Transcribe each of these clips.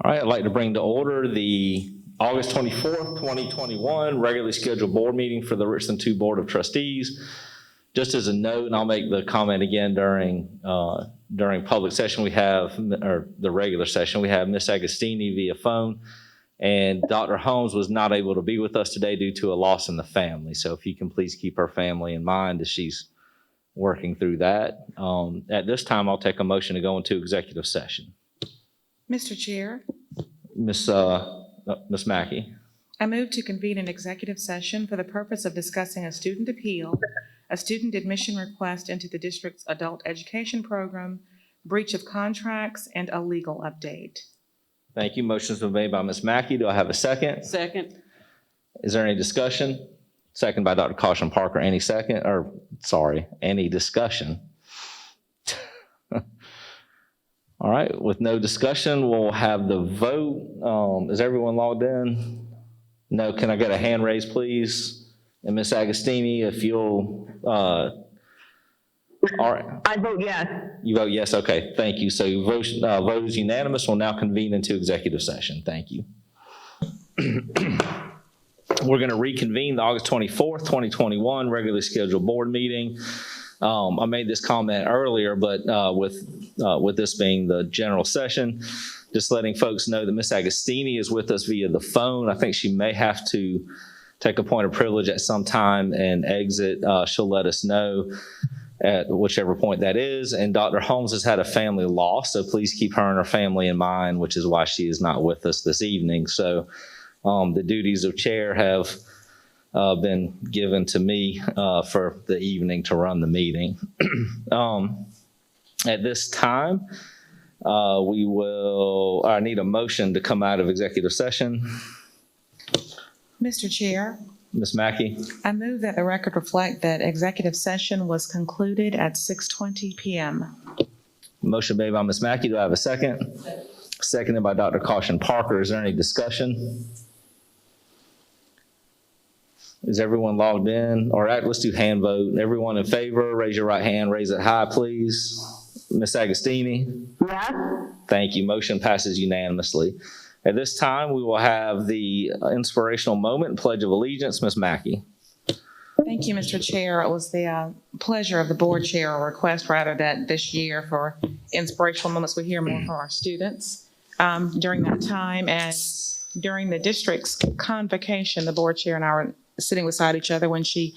All right, I'd like to bring to order the August 24th, 2021 regularly scheduled board meeting for the Richland 2 Board of Trustees. Just as a note, and I'll make the comment again during public session, we have, or the regular session, we have Ms. Agostini via phone, and Dr. Holmes was not able to be with us today due to a loss in the family. So if you can please keep her family in mind as she's working through that. At this time, I'll take a motion to go into executive session. Mr. Chair, Ms. Mackey. I move to convene an executive session for the purpose of discussing a student appeal, a student admission request into the district's adult education program, breach of contracts, and a legal update. Thank you. Motion's been made by Ms. Mackey. Do I have a second? Second. Is there any discussion? Second by Dr. Caution Parker. Any discussion? All right, with no discussion, we'll have the vote. Is everyone logged in? No, can I get a hand raise, please? And Ms. Agostini, if you'll, all right. I vote yes. You vote yes, okay, thank you. So vote is unanimous. We'll now convene into executive session. Thank you. We're gonna reconvene the August 24th, 2021 regularly scheduled board meeting. I made this comment earlier, but with this being the general session, just letting folks know that Ms. Agostini is with us via the phone. I think she may have to take a point of privilege at some time and exit. She'll let us know at whichever point that is. And Dr. Holmes has had a family loss, so please keep her and her family in mind, which is why she is not with us this evening. So the duties of chair have been given to me for the evening to run the meeting. At this time, I need a motion to come out of executive session. Mr. Chair, Ms. Mackey. I move that the record reflect that executive session was concluded at 6:20 p.m. Motion made by Ms. Mackey. Do I have a second? Seconded by Dr. Caution Parker. Is there any discussion? Is everyone logged in? All right, let's do hand vote. Everyone in favor, raise your right hand, raise it high, please. Ms. Agostini? Yes. Thank you. Motion passes unanimously. At this time, we will have the inspirational moment and Pledge of Allegiance. Ms. Mackey. Thank you, Mr. Chair. It was the pleasure of the board chair, or request rather, that this year for inspirational moments, we hear more from our students during that time. And during the district's convocation, the board chair and I were sitting beside each other when she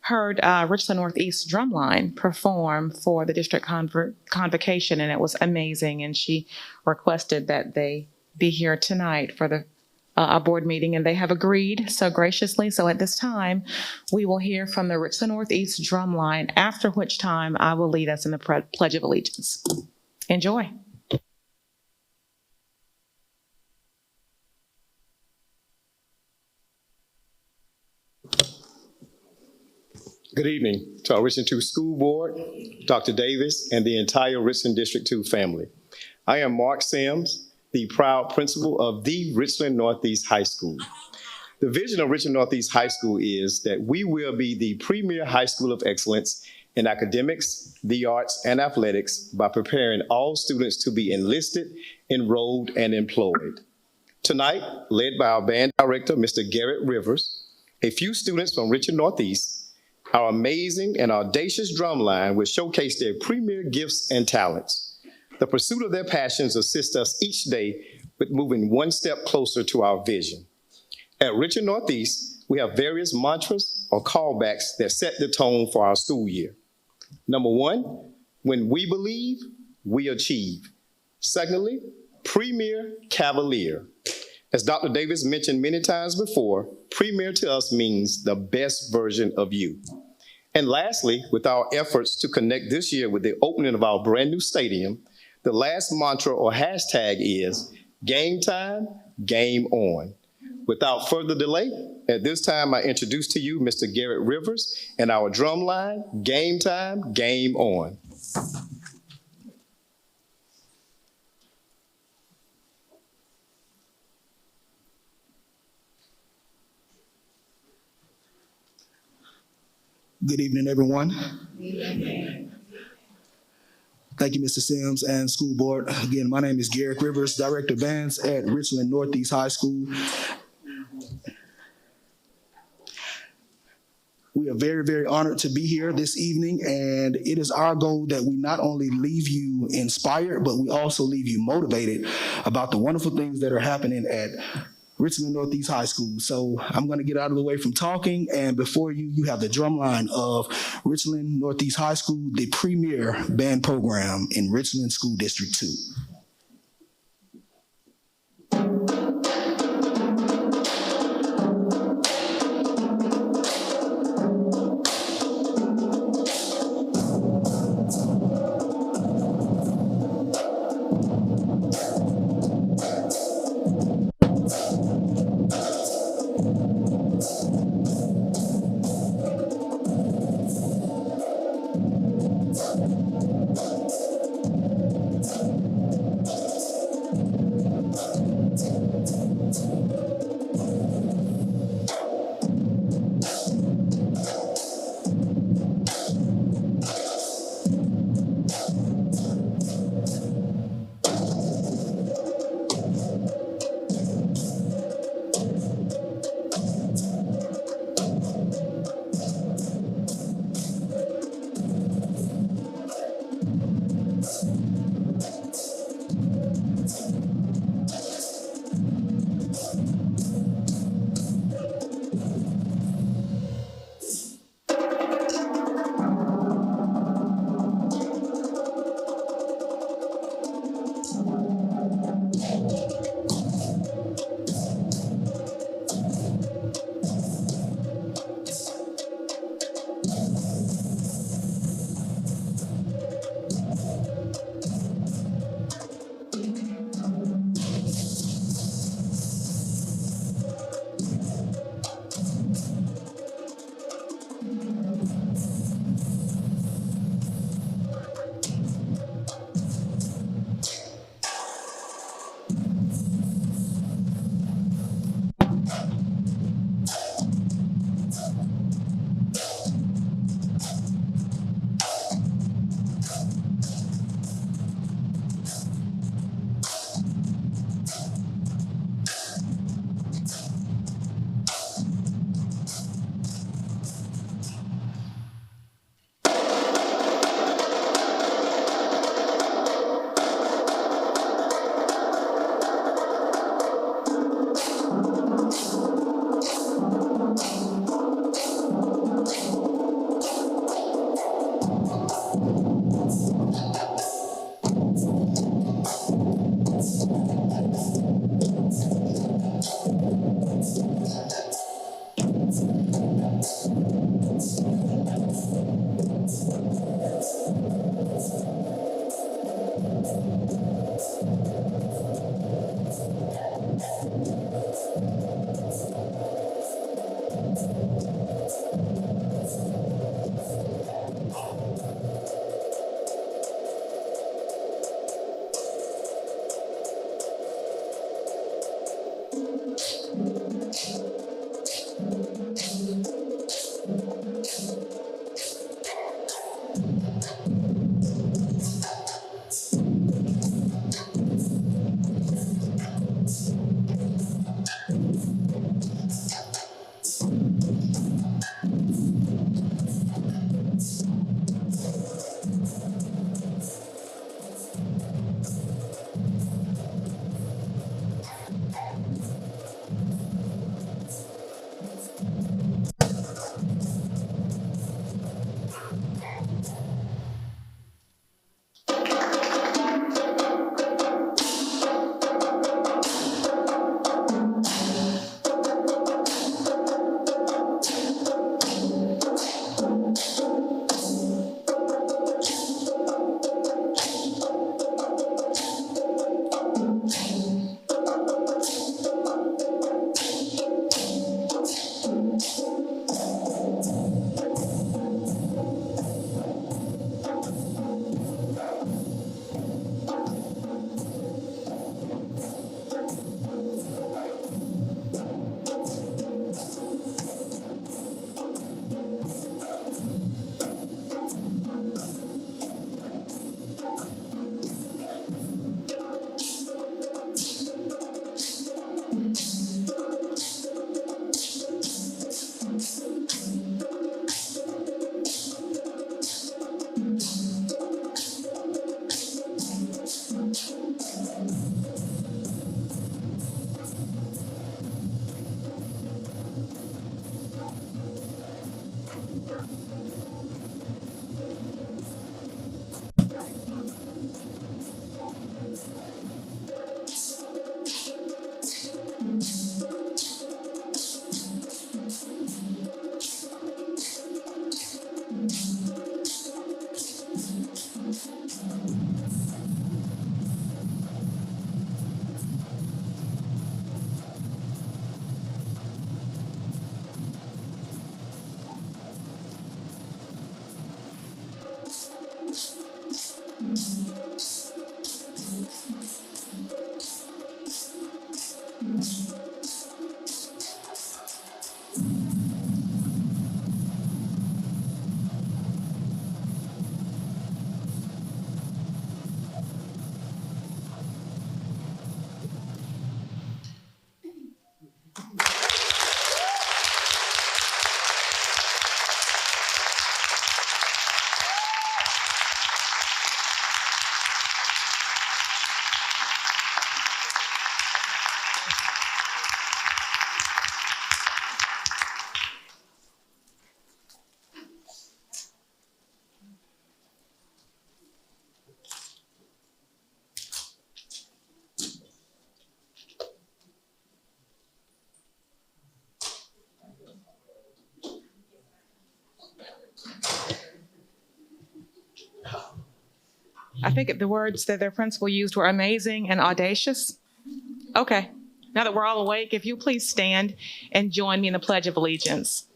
heard Richland Northeast Drumline perform for the district convocation, and it was amazing. And she requested that they be here tonight for the a board meeting, and they have agreed so graciously. So at this time, we will hear from the Richland Northeast Drumline, after which time I will lead us in the Pledge of Allegiance. Enjoy. Good evening to our Richland 2 School Board, Dr. Davis, and the entire Richland District 2 family. I am Mark Sims, the proud principal of the Richland Northeast High School. The vision of Richland Northeast High School is that we will be the premier high school of excellence in academics, the arts, and athletics by preparing all students to be enlisted, enrolled, and employed. Tonight, led by our band director, Mr. Garrett Rivers, a few students from Richland Northeast, our amazing and audacious drumline will showcase their premier gifts and talents. The pursuit of their passions assists us each day with moving one step closer to our vision. At Richland Northeast, we have various mantras or callbacks that set the tone for our school year. Number one, when we believe, we achieve. Secondly, Premier Cavalier. As Dr. Davis mentioned many times before, premier to us means the best version of you. And lastly, with our efforts to connect this year with the opening of our brand new stadium, the last mantra or hashtag is game time, game on. Without further delay, at this time, I introduce to you Mr. Garrett Rivers and our drum line, game time, game on. Good evening, everyone. Thank you, Mr. Sims and School Board. Again, my name is Garrick Rivers, Director of Bands at Richland Northeast High School. We are very, very honored to be here this evening, and it is our goal that we not only leave you inspired, but we also leave you motivated about the wonderful things that are happening at Richland Northeast High School. So I'm going to get out of the way from talking, and before you, you have the drumline of Richland Northeast High School, the premier band program in Richland School District 2. I think the words that their principal used were amazing and audacious. Okay, now that we're all awake, if you please stand and join me in the Pledge of Allegiance.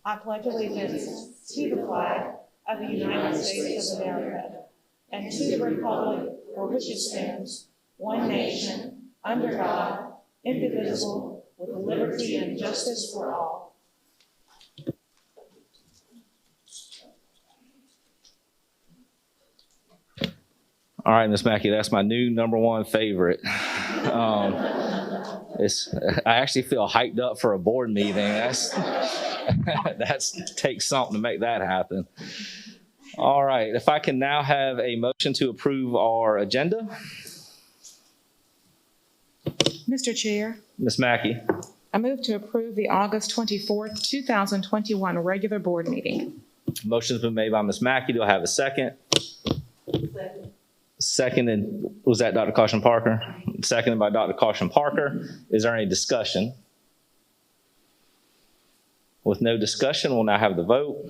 I pledge allegiance to the flag of the United States of America and to the republic for which it stands, one nation, under God, indivisible, with liberty and justice for all. All right, Miss Mackey, that's my new #1 favorite. I actually feel hyped up for a board meeting. That's takes something to make that happen. All right, if I can now have a motion to approve our agenda. Mr. Chair, Miss Mackey, I move to approve the August 24th, 2021 regular board meeting. motion's been made by Miss Mackey. Do I have a second? Seconded, was that Dr. Caution Parker? Seconded by Dr. Caution Parker. Is there any discussion? With no discussion, we'll now have the vote.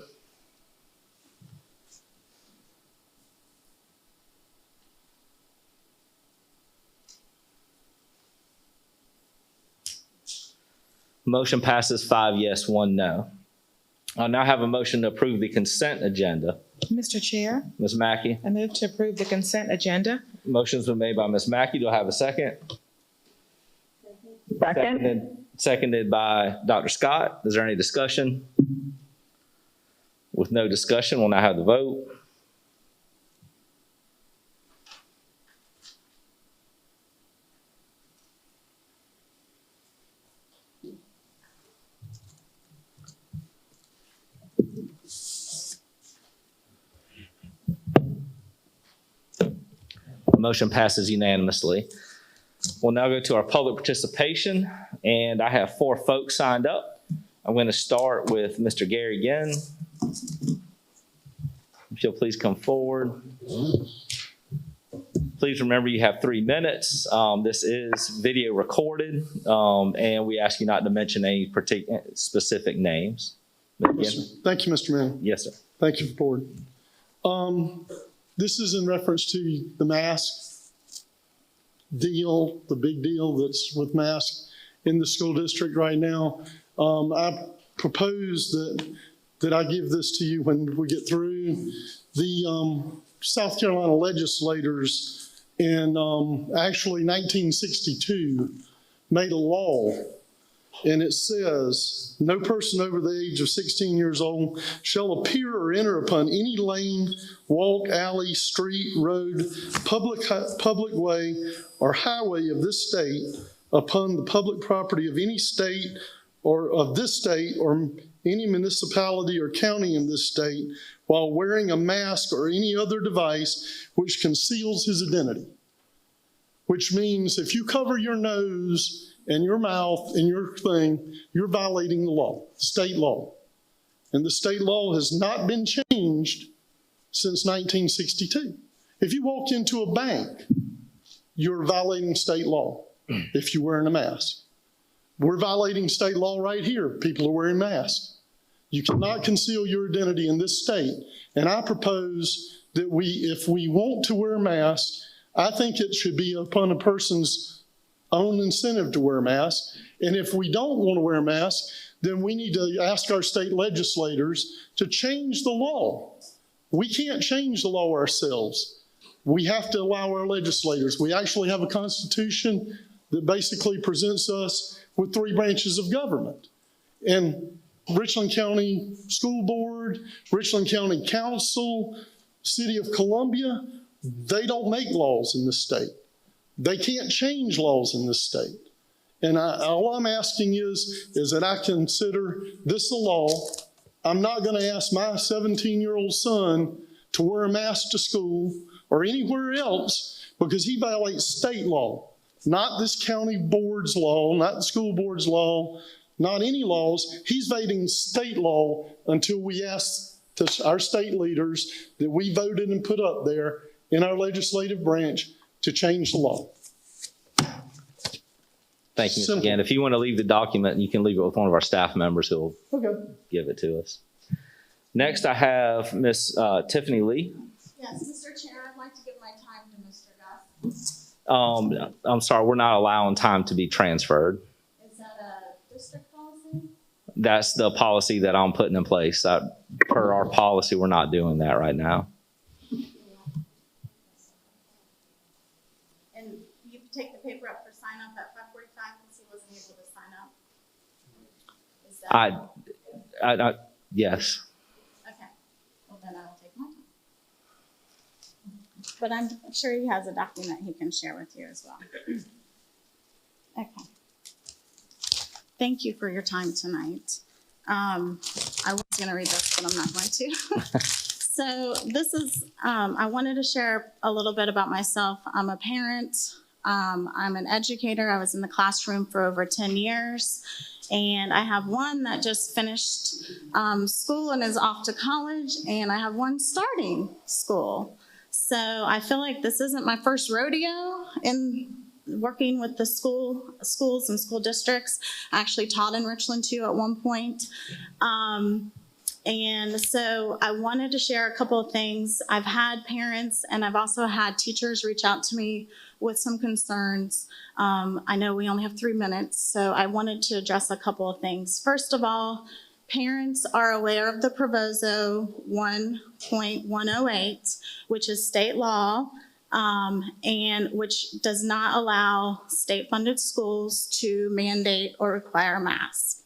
Motion passes 5 yes, 1 no. I'll now have a motion to approve the consent agenda. Mr. Chair, Ms. Mackey, I move to approve the consent agenda. motion's been made by Ms. Mackey. Do I have a second? Seconded by Dr. Scott. Is there any discussion? With no discussion, we'll now have the vote. Motion passes unanimously. We'll now go to our public participation, and I have 4 folks signed up. I'm going to start with Mr. Gary Ginn. If you'll please come forward. Please remember you have 3 minutes. This is video recorded, and we ask you not to mention any particular specific names. Thank you, Mr. Manning. Yes, sir. Thank you, Board. This is in reference to the mask deal, the big deal that's with masks in the school district right now. I propose that I give this to you when we get through. The South Carolina legislators in actually 1962 made a law, and it says, "No person over the age of 16 years old shall appear or enter upon any lane, walk, alley, street, road, public way, or highway of this state upon the public property of any state or of this state or any municipality or county in this state while wearing a mask or any other device which conceals his identity." Which means if you cover your nose and your mouth and your thing, you're violating the law, state law. And the state law has not been changed since 1962. If you walk into a bank, you're violating state law if you're wearing a mask. We're violating state law right here. People are wearing masks. You cannot conceal your identity in this state. And I propose that if we want to wear a mask, I think it should be upon a person's own incentive to wear a mask. And if we don't want to wear a mask, then we need to ask our state legislators to change the law. We can't change the law ourselves. We have to allow our legislators. We actually have a constitution that basically presents us with 3 branches of government. And Richland County School Board, Richland County Council, City of Columbia, they don't make laws in this state. They can't change laws in this state. And all I'm asking is that I consider this a law. I'm not going to ask my 17-year-old son to wear a mask to school or anywhere else because he violates state law, not this county board's law, not the school board's law, not any laws. He's violating state law until we ask our state leaders that we voted and put up there in our legislative branch to change the law. Thank you, Mr. Simple. Gann. If you want to leave the document, you can leave it with one of our staff members who will Okay. give it to us. Next, I have Miss Tiffany Lee. Yes, Mr. Chair, I'd like to give my time to Mr. Gus. I'm sorry, we're not allowing time to be transferred. Is that a district policy? That's the policy that I'm putting in place. Per our policy, we're not doing that right now. And you take the paper up for sign up at 5:45 because he wasn't able to sign up? Is that? Yes. Okay, well then I'll take my time. But I'm sure he has a document he can share with you as well. Okay. Thank you for your time tonight. I was going to read this, but I'm not going to. So this is, I wanted to share a little bit about myself. I'm a parent. I'm an educator. I was in the classroom for over 10 years. And I have one that just finished school and is off to college. And I have one starting school. So I feel like this isn't my first rodeo in working with the schools and school districts. I actually taught in Richland too at one point. And so I wanted to share a couple of things. I've had parents and I've also had teachers reach out to me with some concerns. I know we only have 3 minutes, so I wanted to address a couple of things. First of all, parents are aware of the Proviso 1.108, which is state law, and which does not allow state-funded schools to mandate or require masks.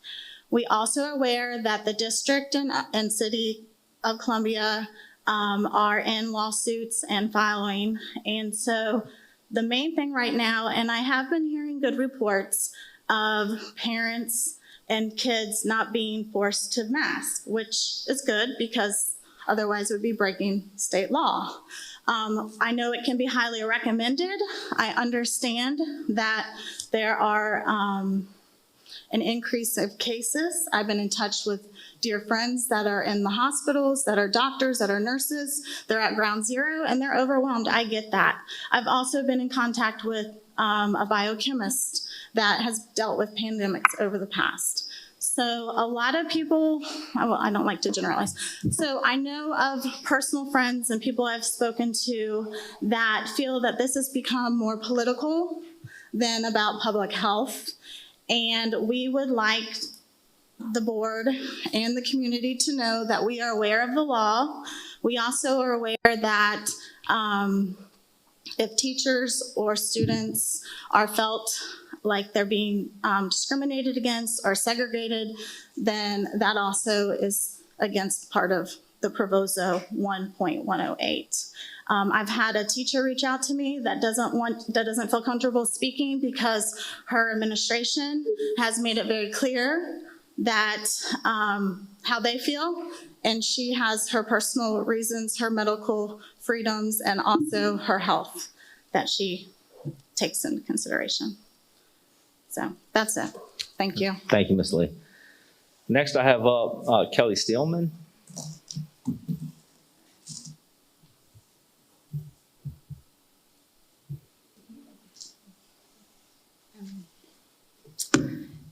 We also are aware that the district and city of Columbia are in lawsuits and filing. And so the main thing right now, and I have been hearing good reports of parents and kids not being forced to mask, which is good because otherwise it would be breaking state law. I know it can be highly recommended. I understand that there are an increase of cases. I've been in touch with dear friends that are in the hospitals, that are doctors, that are nurses. They're at ground zero and they're overwhelmed. I get that. I've also been in contact with a biochemist that has dealt with pandemics over the past. So a lot of people, well, I don't like to generalize. So I know of personal friends and people I've spoken to that feel that this has become more political than about public health. And we would like the board and the community to know that we are aware of the law. We also are aware that if teachers or students are felt like they're being discriminated against or segregated, then that also is against part of the Proviso 1.108. I've had a teacher reach out to me that doesn't feel comfortable speaking because her administration has made it very clear that how they feel, and she has her personal reasons, her medical freedoms, and also her health that she takes into consideration. So that's it. Thank you. Thank you, Ms. Lee. Next, I have up Kelly Steelman.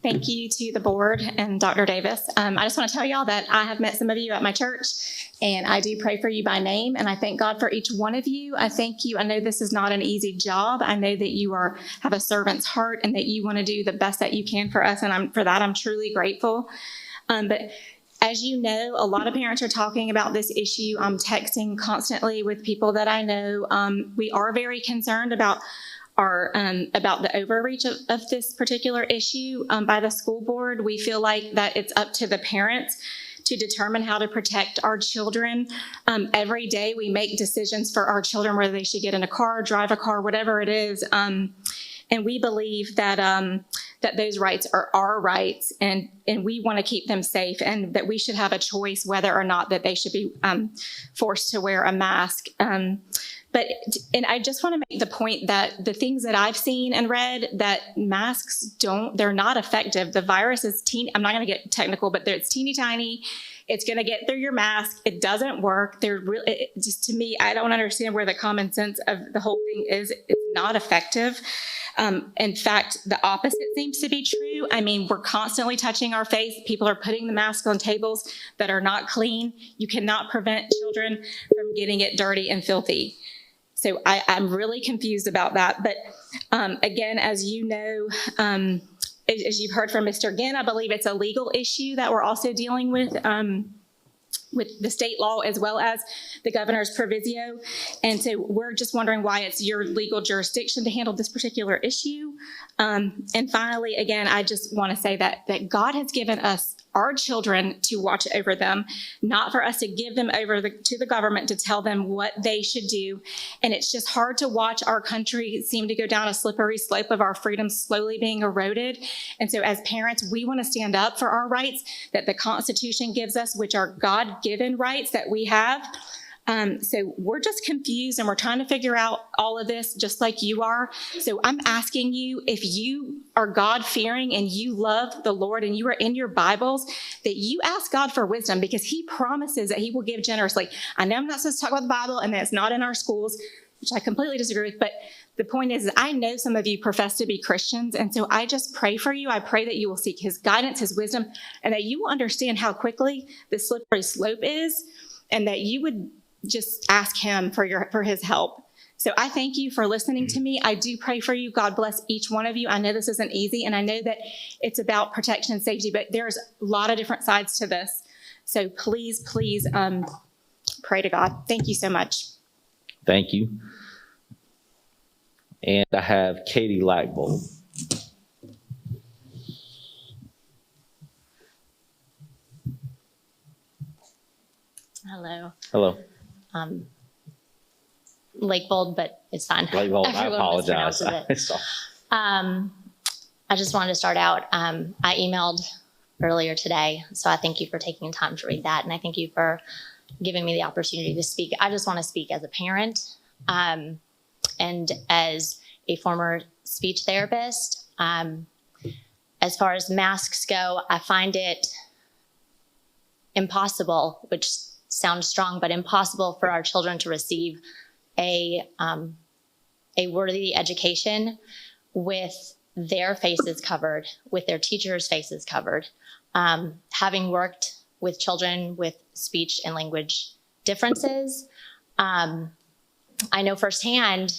Thank you to the board and Dr. Davis. I just want to tell y'all that I have met some of you at my church, and I do pray for you by name, and I thank God for each one of you. I thank you. I know this is not an easy job. I know that you have a servant's heart and that you want to do the best that you can for us, and I'm truly grateful. But as you know, a lot of parents are talking about this issue. I'm texting constantly with people that I know. We are very concerned about the overreach of this particular issue by the school board. We feel like that it's up to the parents to determine how to protect our children. Every day we make decisions for our children, whether they should get in a car, drive a car, whatever it is. And we believe that that those rights are our rights, and we want to keep them safe, and that we should have a choice whether or not that they should be forced to wear a mask. And I just want to make the point that the things that I've seen and read, that masks they're not effective. The virus is teeny, I'm not going to get technical, but it's teeny tiny. It's going to get through your mask. It doesn't work. Just to me, I don't understand where the common sense of the whole thing is. It's not effective. In fact, the opposite seems to be true. I mean, we're constantly touching our face. People are putting the mask on tables that are not clean. You cannot prevent children from getting it dirty and filthy. So I'm really confused about that. But again, as you know, as you've heard from Mr. Ginn, I believe it's a legal issue that we're also dealing with the state law as well as the governor's proviso. And so we're just wondering why it's your legal jurisdiction to handle this particular issue. And finally, again, I just want to say that God has given us our children to watch over them, not for us to give them over to the government to tell them what they should do. And it's just hard to watch our country seem to go down a slippery slope of our freedoms slowly being eroded. And so as parents, we want to stand up for our rights that the Constitution gives us, which are God-given rights that we have. So we're just confused, and we're trying to figure out all of this just like you are. So I'm asking you, if you are God-fearing and you love the Lord and you are in your Bibles, that you ask God for wisdom, because he promises that he will give generously. I know I'm not supposed to talk about the Bible and that it's not in our schools, which I completely disagree with, but the point is I know some of you profess to be Christians, and so I just pray for you. I pray that you will seek his guidance, his wisdom, and that you will understand how quickly the slippery slope is, and that you would just ask him for his help. So I thank you for listening to me. I do pray for you. God bless each one of you. I know this isn't easy, and I know that it's about protection and safety, but there's a lot of different sides to this. So please pray to God. Thank you so much. Thank you. And I have Katie Lackbold. Hello. Hello. Lakebold, but it's fine. Lackbold, I Everyone apologize. mispronounces it. I just wanted to start out. I emailed earlier today, so I thank you for taking time to read that, and I thank you for giving me the opportunity to speak. I just want to speak as a parent and as a former speech therapist. As far as masks go, I find it impossible, which sounds strong, but impossible for our children to receive a worthy education with their faces covered, with their teachers' faces covered. Having worked with children with speech and language differences, I know firsthand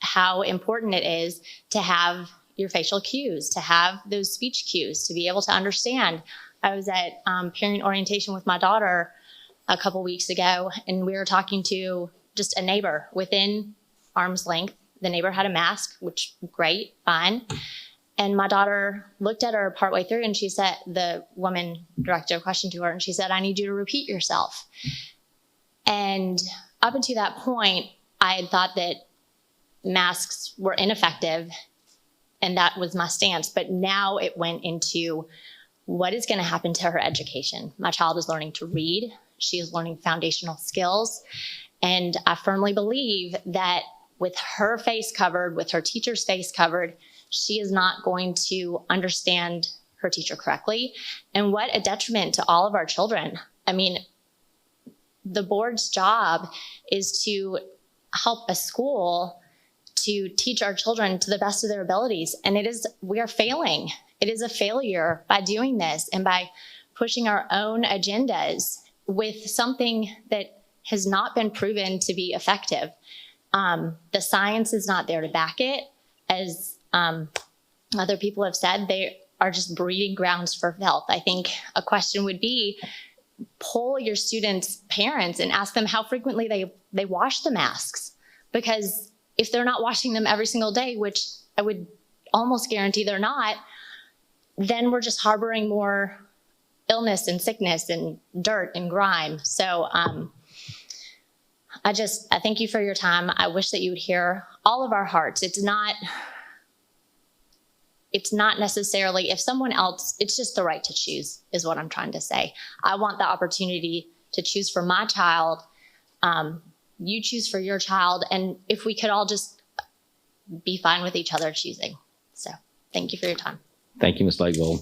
how important it is to have your facial cues, to have those speech cues, to be able to understand. I was at parent orientation with my daughter a couple weeks ago, and we were talking to just a neighbor within arm's length. The neighbor had a mask, which great, fine. And my daughter looked at her partway through, and she said, the woman directed a question to her, and she said, "I need you to repeat yourself." And up until that point, I had thought that masks were ineffective, and that was my stance. But now it went into what is going to happen to her education. My child is learning to read. She is learning foundational skills. And I firmly believe that with her face covered, with her teacher's face covered, she is not going to understand her teacher correctly. And what a detriment to all of our children. I mean, the board's job is to help a school to teach our children to the best of their abilities. And we are failing. It is a failure by doing this and by pushing our own agendas with something that has not been proven to be effective. The science is not there to back it. As other people have said, they are just breeding grounds for filth. I think a question would be, poll your students' parents and ask them how frequently they wash the masks. Because if they're not washing them every single day, which I would almost guarantee they're not, then we're just harboring more illness and sickness and dirt and grime. So I thank you for your time. I wish that you would hear all of our hearts. It's not necessarily, if someone else, it's just the right to choose is what I'm trying to say. I want the opportunity to choose for my child. You choose for your child. And if we could all just be fine with each other choosing. So thank you for your time. Thank you, Ms. Lakegold.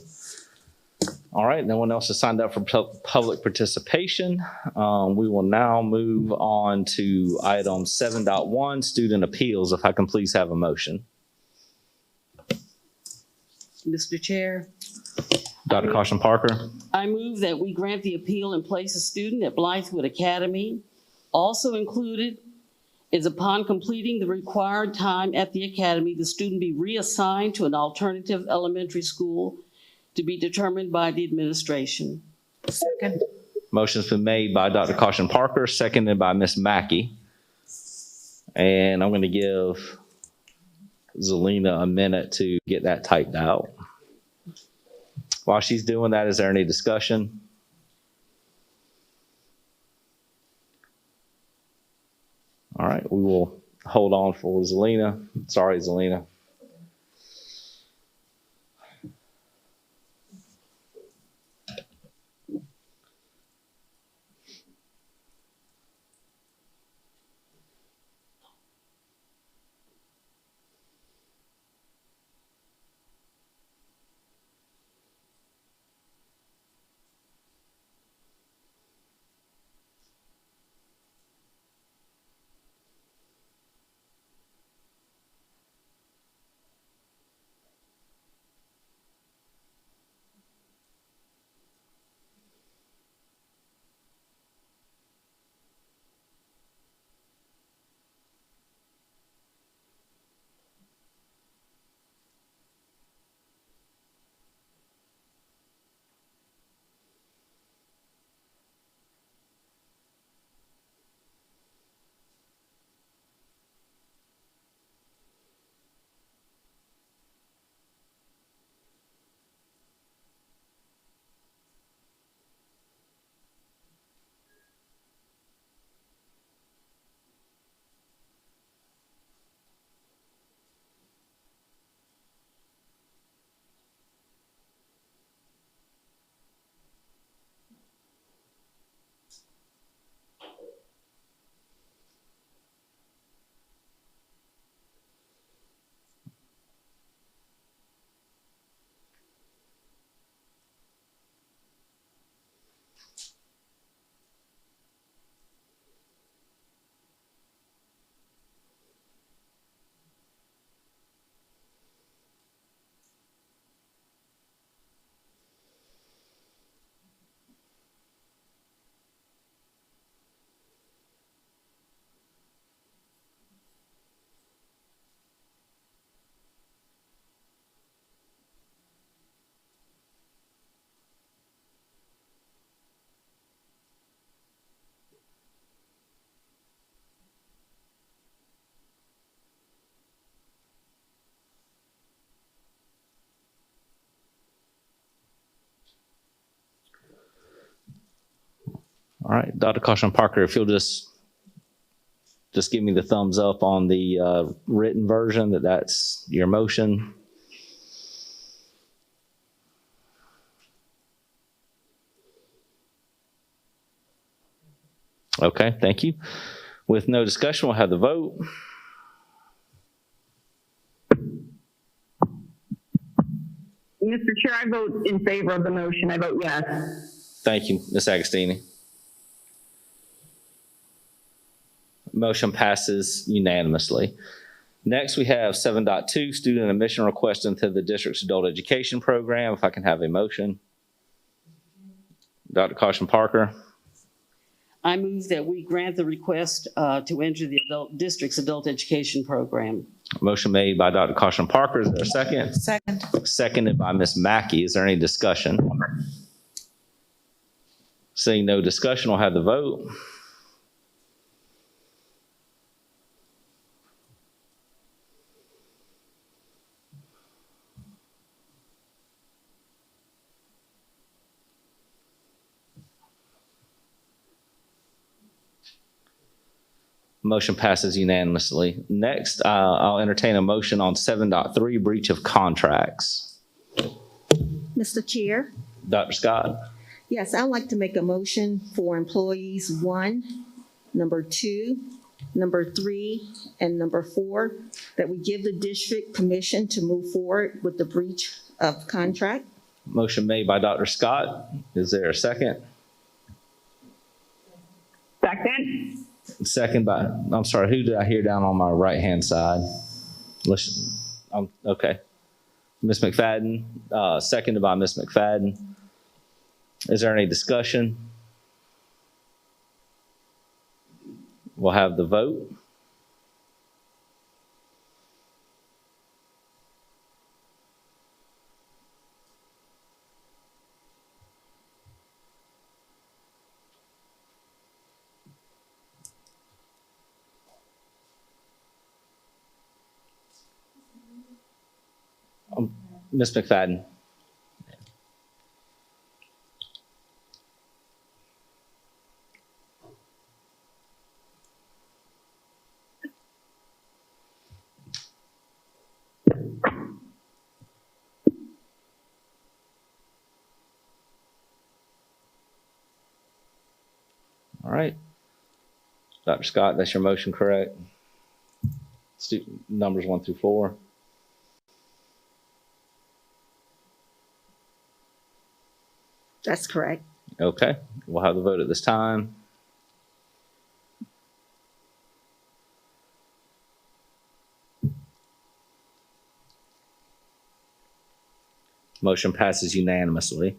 All right, no one else has signed up for public participation. We will now move on to item 7.1, student appeals. If I can please have a motion. Mr. Chair, Dr. Caution Parker. I move that we grant the appeal and place a student at Blythewood Academy. Also included is upon completing the required time at the academy, the student be reassigned to an alternative elementary school to be determined by the administration. Second. Motion's been made by Dr. Caution Parker, seconded by Ms. Mackey. And I'm going to give Zelina a minute to get that typed out. While she's doing that, is there any discussion? All right, we will hold on for Zelina. Sorry, Zelina. All right, Dr. Caution Parker, if you'll just give me the thumbs up on the written version that's your motion. Okay, thank you. With no discussion, we'll have the vote. Mr. Chair, I vote in favor of the motion. I vote yes. Thank you, Ms. Agostini. Motion passes unanimously. Next, we have 7.2, student admission request into the district's adult education program. If I can have a motion. Dr. Caution Parker. I move that we grant the request to enter the district's adult education program. Motion made by Dr. Caution Parker. Is there a second? Second. Seconded by Ms. Mackey. Is there any discussion? Seeing no discussion, we'll have the vote. Motion passes unanimously. Next, I'll entertain a motion on 7.3, breach of contracts. Mr. Chair, Dr. Scott. yes, I'd like to make a motion for employees 1, number 2, number 3, and number 4, that we give the district permission to move forward with the breach of contract. Motion made by Dr. Scott. Is there a second? Second? Second by, I'm sorry, who did I hear down on my right-hand side? Okay. Ms. McFadden, seconded by Ms. McFadden. Is there any discussion? We'll have the vote. Ms. McFadden. All right. Dr. Scott, that's your motion, correct? Numbers 1 through 4. That's correct. Okay, we'll have the vote at this time. Motion passes unanimously.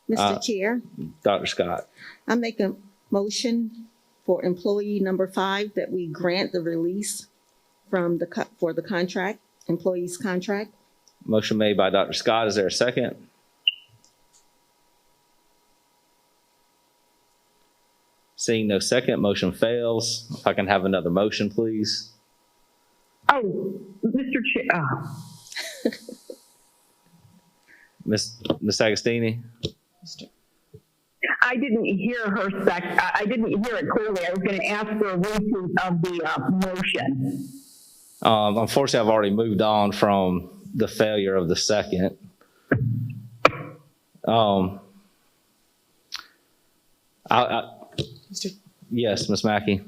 Mr. Chair, Dr. Scott. I make a motion for employee number 5 that we grant the release from for the contract, employee's contract. Motion made by Dr. Scott. Is there a second? Seeing no second, motion fails. If I can have another motion, please. Oh, Mr. Chair, Ms. Agostini? I didn't hear I didn't hear it clearly. I was going to ask for a repeat of the motion. Unfortunately, I've already moved on from the failure of the second. Yes, Ms. Mackey.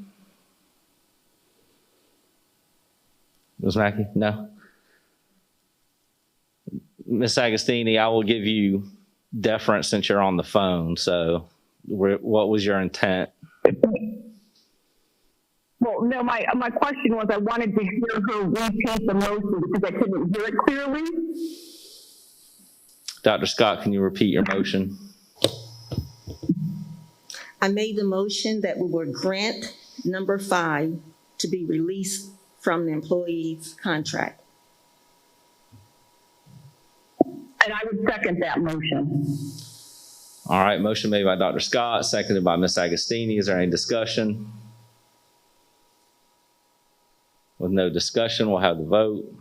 Ms. Mackey? No? Ms. Agostini, I will give you deference since you're on the phone. So what was your intent? Well, no, my question was I wanted to hear her repeat the motion because I couldn't hear it clearly. Dr. Scott, can you repeat your motion? I made the motion that we would grant number 5 to be released from the employee's contract. And I would second that motion. All right, motion made by Dr. Scott, seconded by Ms. Agostini. Is there any discussion? With no discussion, we'll have the vote.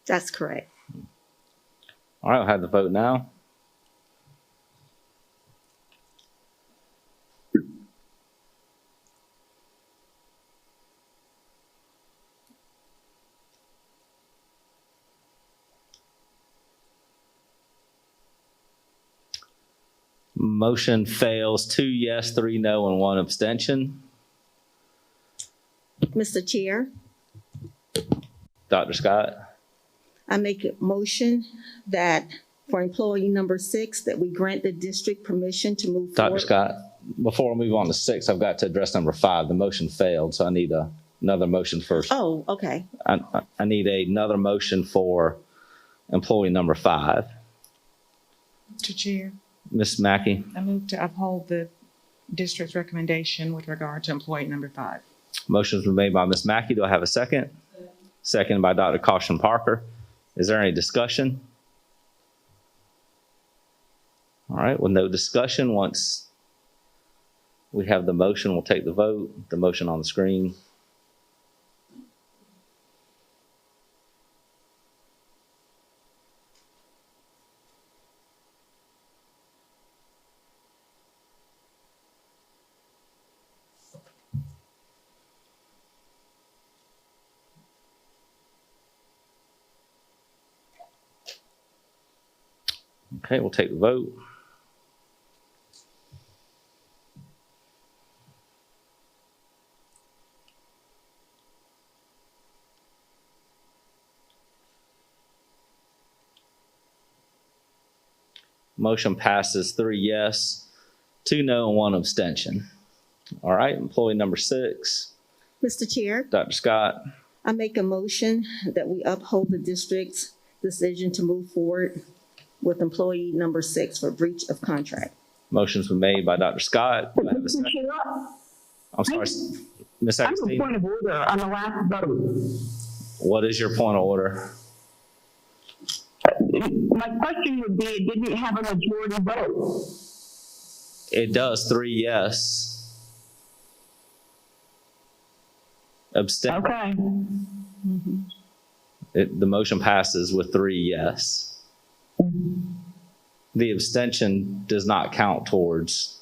That's correct. All right, I'll have the vote now. Motion fails, 2 yes, 3 no, and 1 abstention. Mr. Chair, Dr. Scott? I make a motion that for employee number 6, that we grant the district permission to move Dr. forward. Scott, before we move on to 6, I've got to address number 5. The motion failed, so I need another motion first. Oh, okay. I need another motion for employee number 5. Mr. Chair, Ms. Mackey, I move to uphold the district's recommendation with regard to employee number 5. motion's been made by Ms. Mackey. Do I have a second? Second by Dr. Caution Parker. Is there any discussion? All right, with no discussion, once we have the motion, we'll take the vote. The motion on the screen. Okay, we'll take the vote. Motion passes 3 yes, 2 no, and 1 abstention. All right, employee number 6, Mr. Chair, Dr. Scott. I make a motion that we uphold the district's decision to move forward with employee number 6 for breach of contract. Motion's been made by Dr. Scott. Do I have a Mr. second? Chair, I'm sorry, Ms. I have a Agostino. point of order on the last vote. What is your point of order? My question would be, it didn't have a majority vote. It does 3 yes. Abstain. Okay. The motion passes with 3 yes. The abstention does not count towards,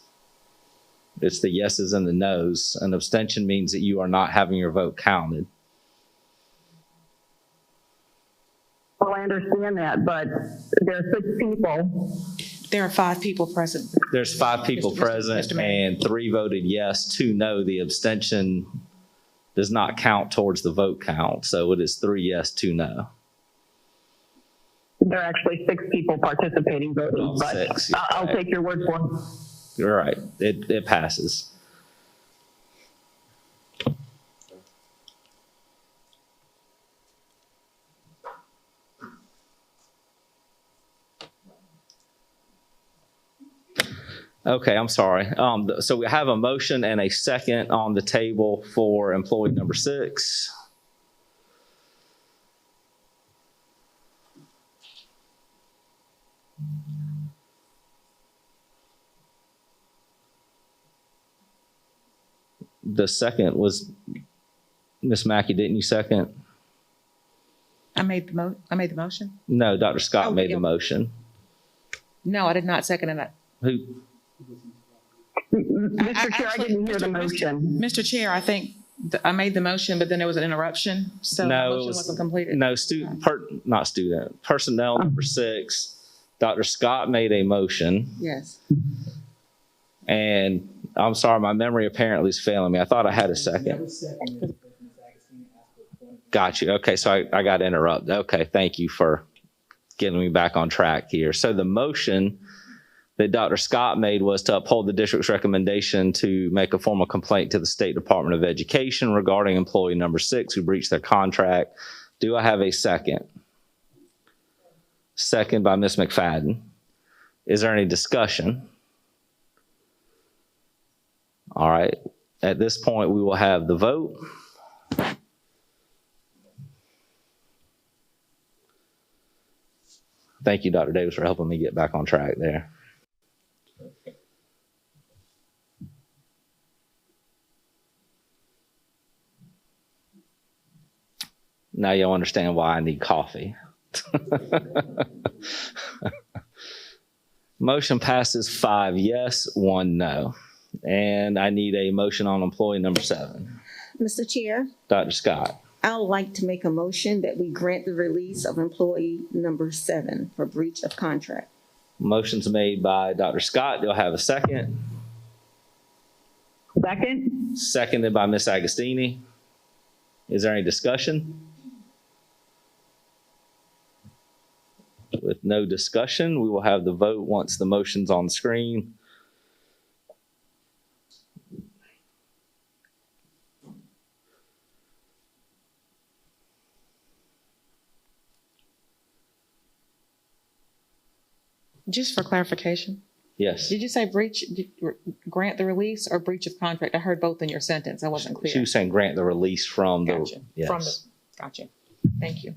it's the yeses and the nos. An abstention means that you are not having your vote counted. Well, I understand that, but there are 6 people. There are 5 people present. There's 5 people Mr. present Mayor. and 3 voted yes, 2 no. The abstention does not count towards the vote count. So it is 3 yes, 2 no. There are actually 6 people participating voting, Oh, but 6, yeah. I'll take your word for it. You're right. It passes. Okay, I'm sorry. So we have a motion and a second on the table for employee number 6. The second was, Ms. Mackey, didn't you second? I made the motion? No, Dr. Scott Oh, made yeah. the motion. No, I did not second it. Who? Mr. Chair, I didn't hear the motion. Mr. Chair, I think I made the motion, but then there was an interruption, so the No, it motion was- wasn't completed. No, personnel number 6. Dr. Scott made a motion, Yes. and I'm sorry, my memory apparently is failing me. I thought I had a second. Got you. Okay, so I got interrupted. Okay, thank you for getting me back on track here. So the motion that Dr. Scott made was to uphold the district's recommendation to make a formal complaint to the State Department of Education regarding employee number 6 who breached their contract. Do I have a second? Second by Ms. McFadden. Is there any discussion? All right. At this point, we will have the vote. Thank you, Dr. Davis, for helping me get back on track there. Now y'all understand why I need coffee. Motion passes 5 yes, 1 no. And I need a motion on employee number 7. Mr. Chair, Dr. Scott. I would like to make a motion that we grant the release of employee number 7 for breach of contract. Motion's made by Dr. Scott. Do I have a second? Second? Seconded by Ms. Agostini. Is there any discussion? With no discussion, we will have the vote once the motion's on the screen. Just for clarification, Yes. did you say grant the release or breach of contract? I heard both in your sentence. I wasn't clear. She was saying grant the release from the, Gotcha. yes. Gotcha. Thank you.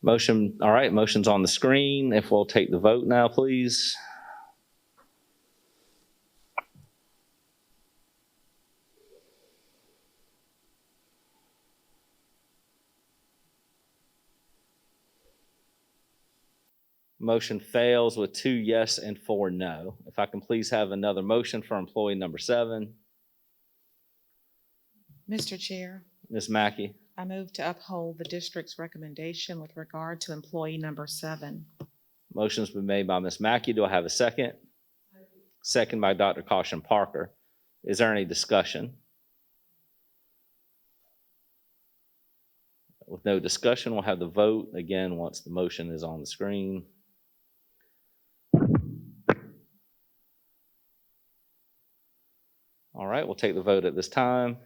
Motion, all right, motion's on the screen. If we'll take the vote now, please. Motion fails with 2 yes and 4 no. If I can please have another motion for employee number 7. Mr. Chair, Ms. Mackey. I move to uphold the district's recommendation with regard to employee number 7. Motion's been made by Ms. Mackey. Do I have a second? Second by Dr. Caution Parker. Is there any discussion? With no discussion, we'll have the vote again once the motion is on the screen. All right, we'll take the vote at this time.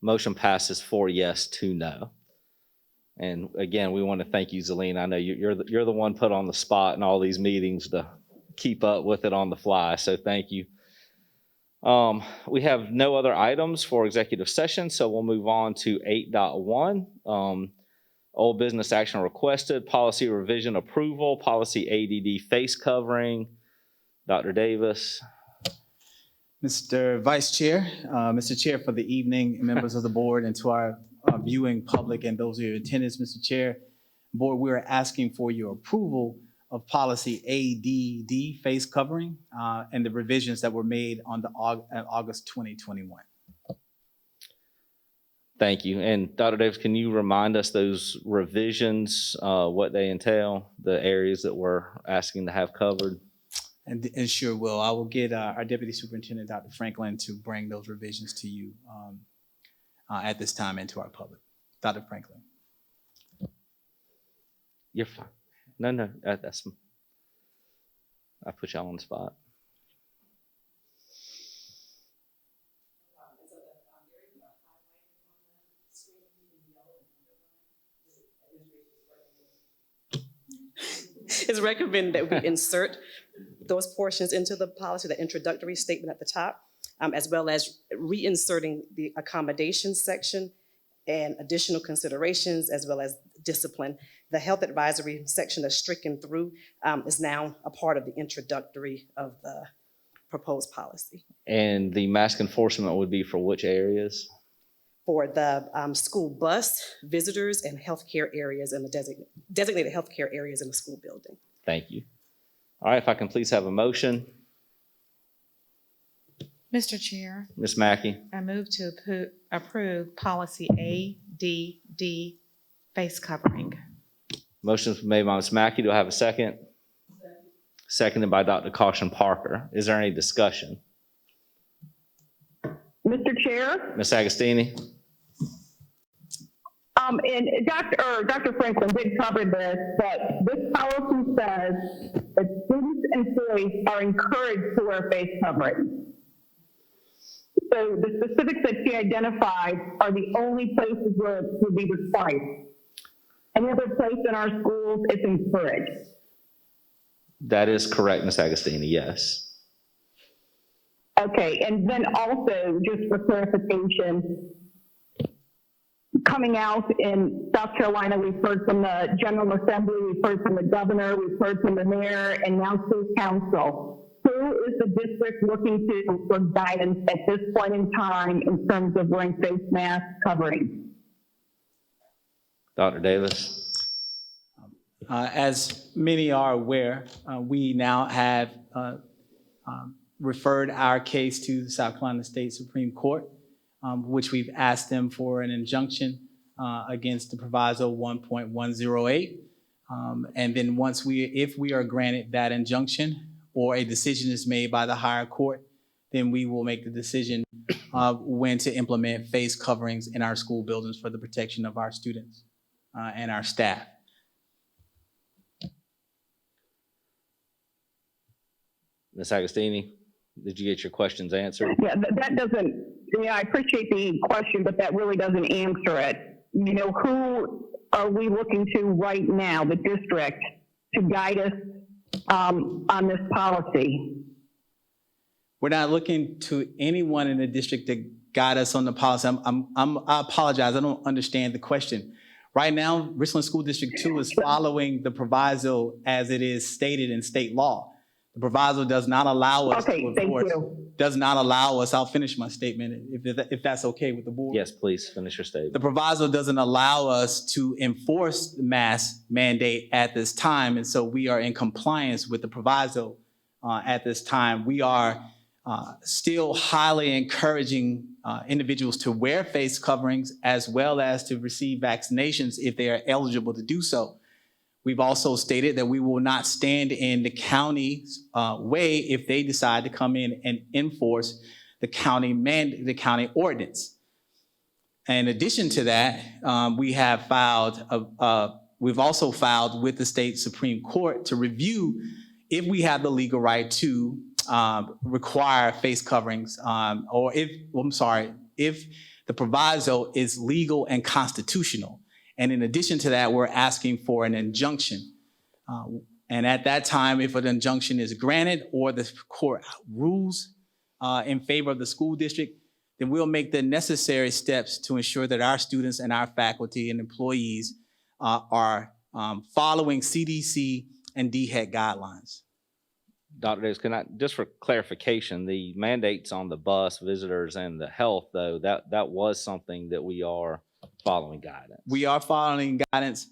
Motion passes 4 yes, 2 no. And again, we want to thank you, Zelina. I know you're the one put on the spot in all these meetings to keep up with it on the fly, so thank you. We have no other items for executive session, so we'll move on to 8.1. Old business action requested, policy revision approval, policy ADD face covering. Dr. Davis. Mr. Vice Chair, Mr. Chair for the evening, members of the board, and to our viewing public and those of you in attendance, Mr. Chair, board, we are asking for your approval of policy ADD face covering and the revisions that were made on the August 2021. Thank you. And Dr. Davis, can you remind us those revisions, what they entail, the areas that we're asking to have covered? And sure will. I will get our Deputy Superintendent, Dr. Franklin, to bring those revisions to you at this time and to our public. Dr. Franklin. You're fine. No, that's, I put y'all on the spot. It's recommended that we insert those portions into the policy, the introductory statement at the top, as well as reinserting the accommodations section and additional considerations, as well as discipline. The health advisory section that's stricken through is now a part of the introductory of the proposed policy. And the mask enforcement would be for which areas? For the school bus, visitors, and healthcare areas in the designated healthcare areas in the school building. Thank you. All right, if I can please have a motion. Mr. Chair, Ms. Mackey. I move to approve policy ADD face covering. Motion's been made by Ms. Mackey. Do I have a second? Seconded by Dr. Caution Parker. Is there any discussion? Mr. Chair? Ms. Agostini? And Dr. Franklin did cover this, but this policy says that students and employees are encouraged to wear face coverings. So the specifics that she identified are the only places where it would be required. Any other place in our schools, it's encouraged. That is correct, Ms. Agostini, yes. Okay, and then also, just for clarification, coming out in South Carolina, we've heard from the General Assembly, we've heard from the governor, we've heard from the mayor, and now State Council. Who is the district looking to for guidance at this point in time in terms of wearing face mask covering? Dr. Davis? As many are aware, we now have referred our case to the South Carolina State Supreme Court, which we've asked them for an injunction against the proviso 1.108. And then if we are granted that injunction or a decision is made by the higher court, then we will make the decision when to implement face coverings in our school buildings for the protection of our students and our staff. Ms. Agostini, did you get your questions answered? Yeah, that doesn't, I appreciate the question, but that really doesn't answer it. You know, who are we looking to right now, the district, to guide us on this policy? We're not looking to anyone in the district to guide us on the policy. I apologize, I don't understand the question. Right now, Richland School District 2 is following the proviso as it is stated in state law. The proviso does not allow us to enforce, does not allow us, I'll finish my statement if that's okay with the board. Yes, please finish your statement. The proviso doesn't allow us to enforce the mask mandate at this time, and so we are in compliance with the proviso at this time. We are still highly encouraging individuals to wear face coverings as well as to receive vaccinations if they are eligible to do so. We've also stated that we will not stand in the county's way if they decide to come in and enforce the county ordinance. In addition to that, we've also filed with the state Supreme Court to review if we have the legal right to require face coverings, or if the proviso is legal and constitutional. And in addition to that, we're asking for an injunction. And at that time, if an injunction is granted or the court rules in favor of the school district, then we'll make the necessary steps to ensure that our students and our faculty and employees are following CDC and DHEC guidelines. Dr. Davis, just for clarification, the mandates on the bus, visitors, and the health, though, that was something that we are following guidance. We are following guidance.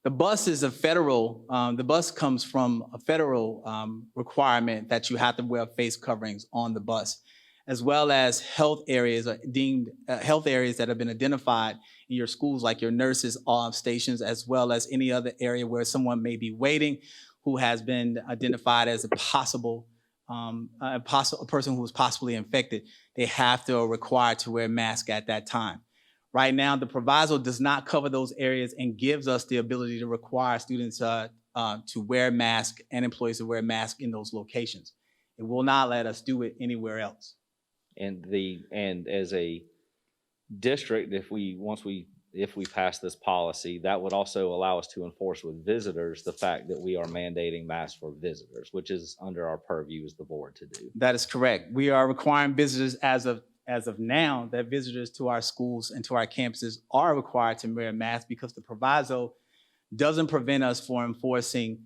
The bus is a federal, the bus comes from a federal requirement that you have to wear face coverings on the bus, as well as health areas deemed health areas that have been identified in your schools, like your nurses' stations, as well as any other area where someone may be waiting who has been identified as a possible, a person who is possibly infected. They have to require to wear a mask at that time. Right now, the proviso does not cover those areas and gives us the ability to require students to wear masks and employees to wear masks in those locations. It will not let us do it anywhere else. And as a district, if we pass this policy, that would also allow us to enforce with visitors the fact that we are mandating masks for visitors, which is under our purview as the board to do. That is correct. We are requiring visitors as of now, that visitors to our schools and to our campuses are required to wear a mask, because the proviso doesn't prevent us from enforcing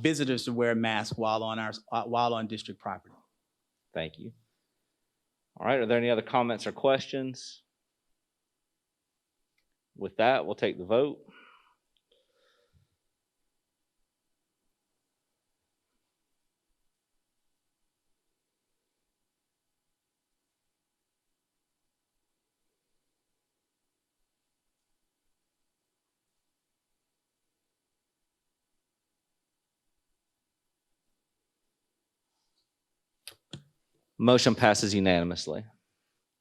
visitors to wear a mask while on district property. Thank you. All right, are there any other comments or questions? With that, we'll take the vote. Motion passes unanimously.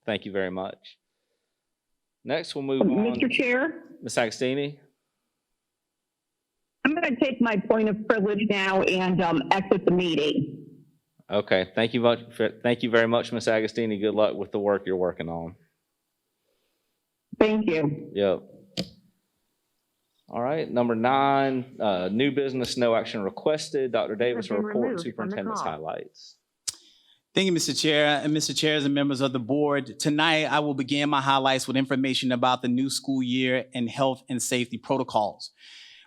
Thank you very much. Next, we'll move on. Mr. Chair, Ms. Agostini? I'm going to take my point of privilege now and exit the meeting. Okay, thank you very much, Ms. Agostini. Good luck with the work you're working on. Thank you. Yep. All right, number 9, new business, no action requested. Dr. Davis will report superintendent's highlights. Thank you, Mr. Chair. And Mr. Chairs and members of the board, tonight I will begin my highlights with information about the new school year and health and safety protocols.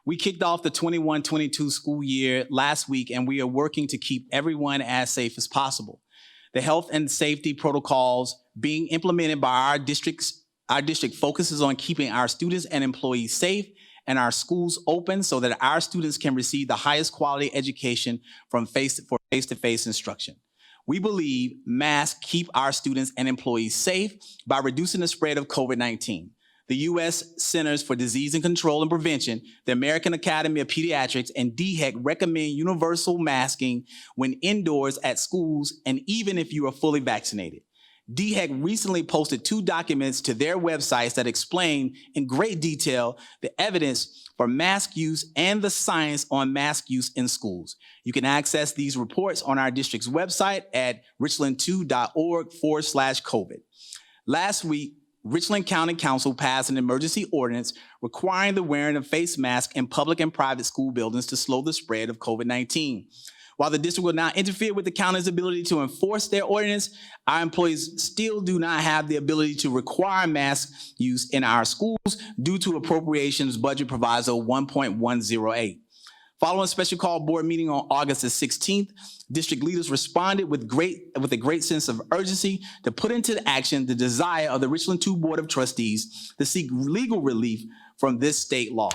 We kicked off the 21-22 school year last week, and we are working to keep everyone as safe as possible. The health and safety protocols being implemented by our district focuses on keeping our students and employees safe and our schools open so that our students can receive the highest quality education for face-to-face instruction. We believe masks keep our students and employees safe by reducing the spread of COVID-19. The U.S. Centers for Disease and Control and Prevention, the American Academy of Pediatrics, and DHEC recommend universal masking when indoors at schools and even if you are fully vaccinated. DHEC recently posted 2 documents to their websites that explain in great detail the evidence for mask use and the science on mask use in schools. You can access these reports on our district's website at richland2.org/COVID. Last week, Richland County Council passed an emergency ordinance requiring the wearing of face masks in public and private school buildings to slow the spread of COVID-19. While the district will not interfere with the county's ability to enforce their ordinance, our employees still do not have the ability to require mask use in our schools due to Appropriations Budget Proviso 1.108. Following a special call board meeting on August the 16th, district leaders responded with a great sense of urgency to put into action the desire of the Richland 2 Board of Trustees to seek legal relief from this state law.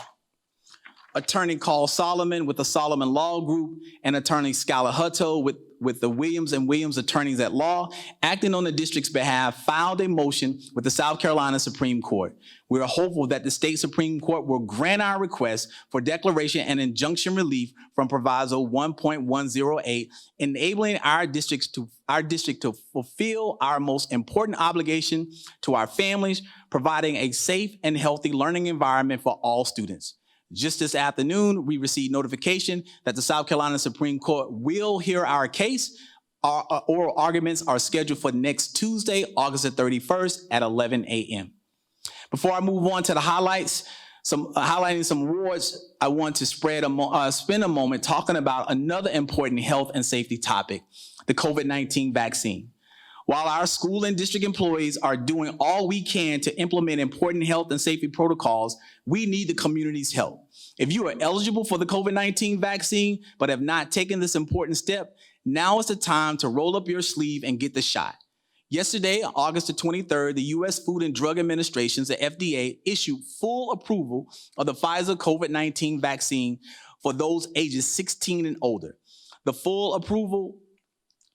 Attorney Carl Solomon with the Solomon Law Group and Attorney Skylar Hutto with the Williams & Williams Attorneys at Law, acting on the district's behalf, filed a motion with the South Carolina Supreme Court. We are hopeful that the state Supreme Court will grant our request for declaration and injunction relief from Proviso 1.108, enabling our district to fulfill our most important obligation to our families, providing a safe and healthy learning environment for all students. Just this afternoon, we received notification that the South Carolina Supreme Court will hear our case. Our oral arguments are scheduled for next Tuesday, August the 31st at 11 a.m. Before I move on to the highlights, highlighting some awards, I want to spend a moment talking about another important health and safety topic, the COVID-19 vaccine. While our school and district employees are doing all we can to implement important health and safety protocols, we need the community's help. If you are eligible for the COVID-19 vaccine but have not taken this important step, now is the time to roll up your sleeve and get the shot. Yesterday, August the 23rd, the U.S. Food and Drug Administration, the FDA, issued full approval of the Pfizer COVID-19 vaccine for those ages 16 and older. The full approval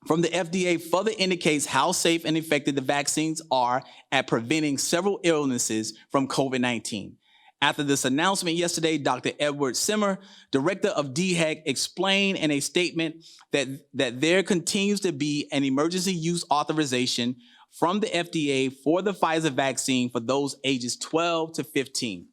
from the FDA further indicates how safe and effective the vaccines are at preventing several illnesses from COVID-19. After this announcement yesterday, Dr. Edward Simmer, director of DHEC, explained in a statement that there continues to be an emergency use authorization from the FDA for the Pfizer vaccine for those ages 12 to 15.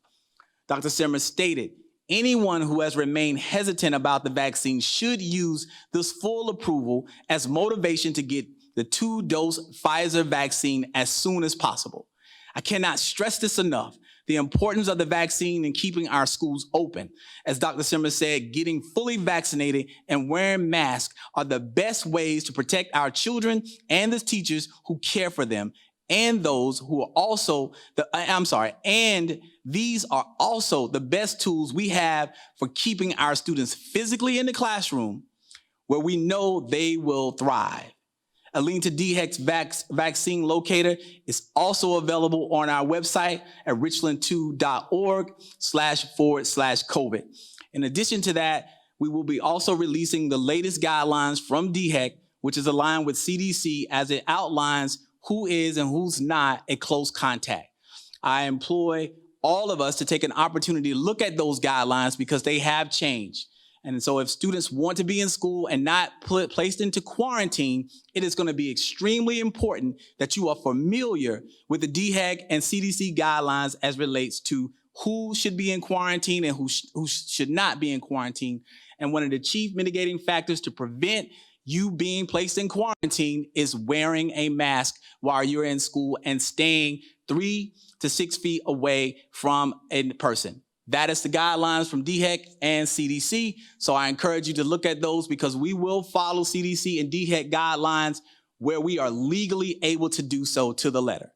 Dr. Simmer stated, anyone who has remained hesitant about the vaccine should use this full approval as motivation to get the 2-dose Pfizer vaccine as soon as possible. I cannot stress this enough, the importance of the vaccine in keeping our schools open. As Dr. Simmer said, getting fully vaccinated and wearing masks are the best ways to protect our children and the teachers who care for them, and those who are also and these are also the best tools we have for keeping our students physically in the classroom where we know they will thrive. A link to DHEC's vaccine locator is also available on our website at richland2.org//COVID. In addition to that, we will be also releasing the latest guidelines from DHEC, which is aligned with CDC as it outlines who is and who's not a close contact. I employ all of us to take an opportunity to look at those guidelines because they have changed. And so if students want to be in school and not placed into quarantine, it is going to be extremely important that you are familiar with the DHEC and CDC guidelines as relates to who should be in quarantine and who should not be in quarantine. And one of the chief mitigating factors to prevent you being placed in quarantine is wearing a mask while you're in school and staying 3 to 6 feet away from a person. That is the guidelines from DHEC and CDC. So I encourage you to look at those because we will follow CDC and DHEC guidelines where we are legally able to do so to the letter.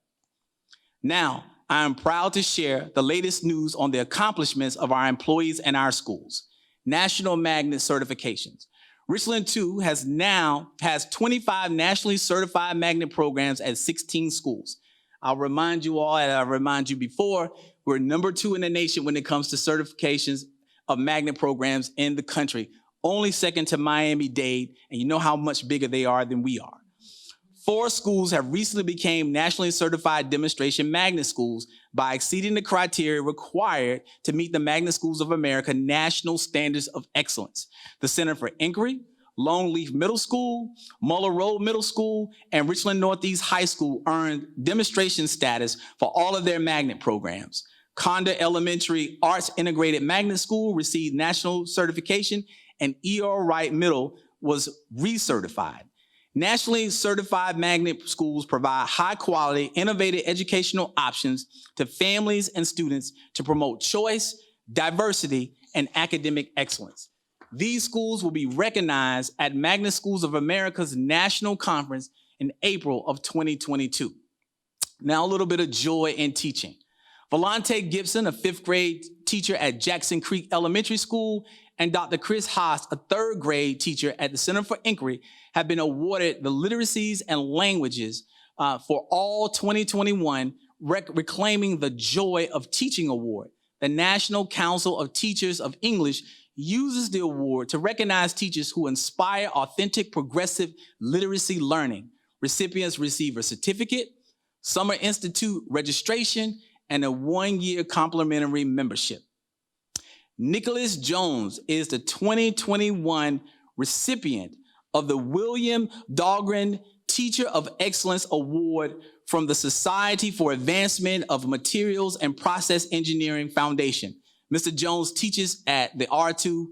Now, I am proud to share the latest news on the accomplishments of our employees and our schools. National Magnet certifications. Richland 2 has 25 nationally certified magnet programs at 16 schools. I'll remind you all, and I remind you before, we're number 2 in the nation when it comes to certifications of magnet programs in the country, only second to Miami-Dade, and you know how much bigger they are than we are. 4 schools have recently become nationally certified demonstration magnet schools by exceeding the criteria required to meet the Magnet Schools of America National Standards of Excellence. The Center for Inquiry, Longleaf Middle School, Muller Road Middle School, and Richland Northeast High School earned demonstration status for all of their magnet programs. Conda Elementary Arts Integrated Magnet School received national certification, and E.R. Wright Middle was recertified. Nationally certified magnet schools provide high-quality, innovative educational options to families and students to promote choice, diversity, and academic excellence. These schools will be recognized at Magnet Schools of America's National Conference in April of 2022. Now, a little bit of joy in teaching. Volante Gibson, a 5th grade teacher at Jackson Creek Elementary School, and Dr. Chris Haas, a 3rd grade teacher at the Center for Inquiry, have been awarded the Literacies and Languages for all 2021, reclaiming the Joy of Teaching Award. The National Council of Teachers of English uses the award to recognize teachers who inspire authentic, progressive literacy learning. Recipients receive a certificate, Summer Institute registration, and a 1-year complimentary membership. Nicholas Jones is the 2021 recipient of the William Dahlgren Teacher of Excellence Award from the Society for Advancement of Materials and Process Engineering Foundation. Mr. Jones teaches at the R2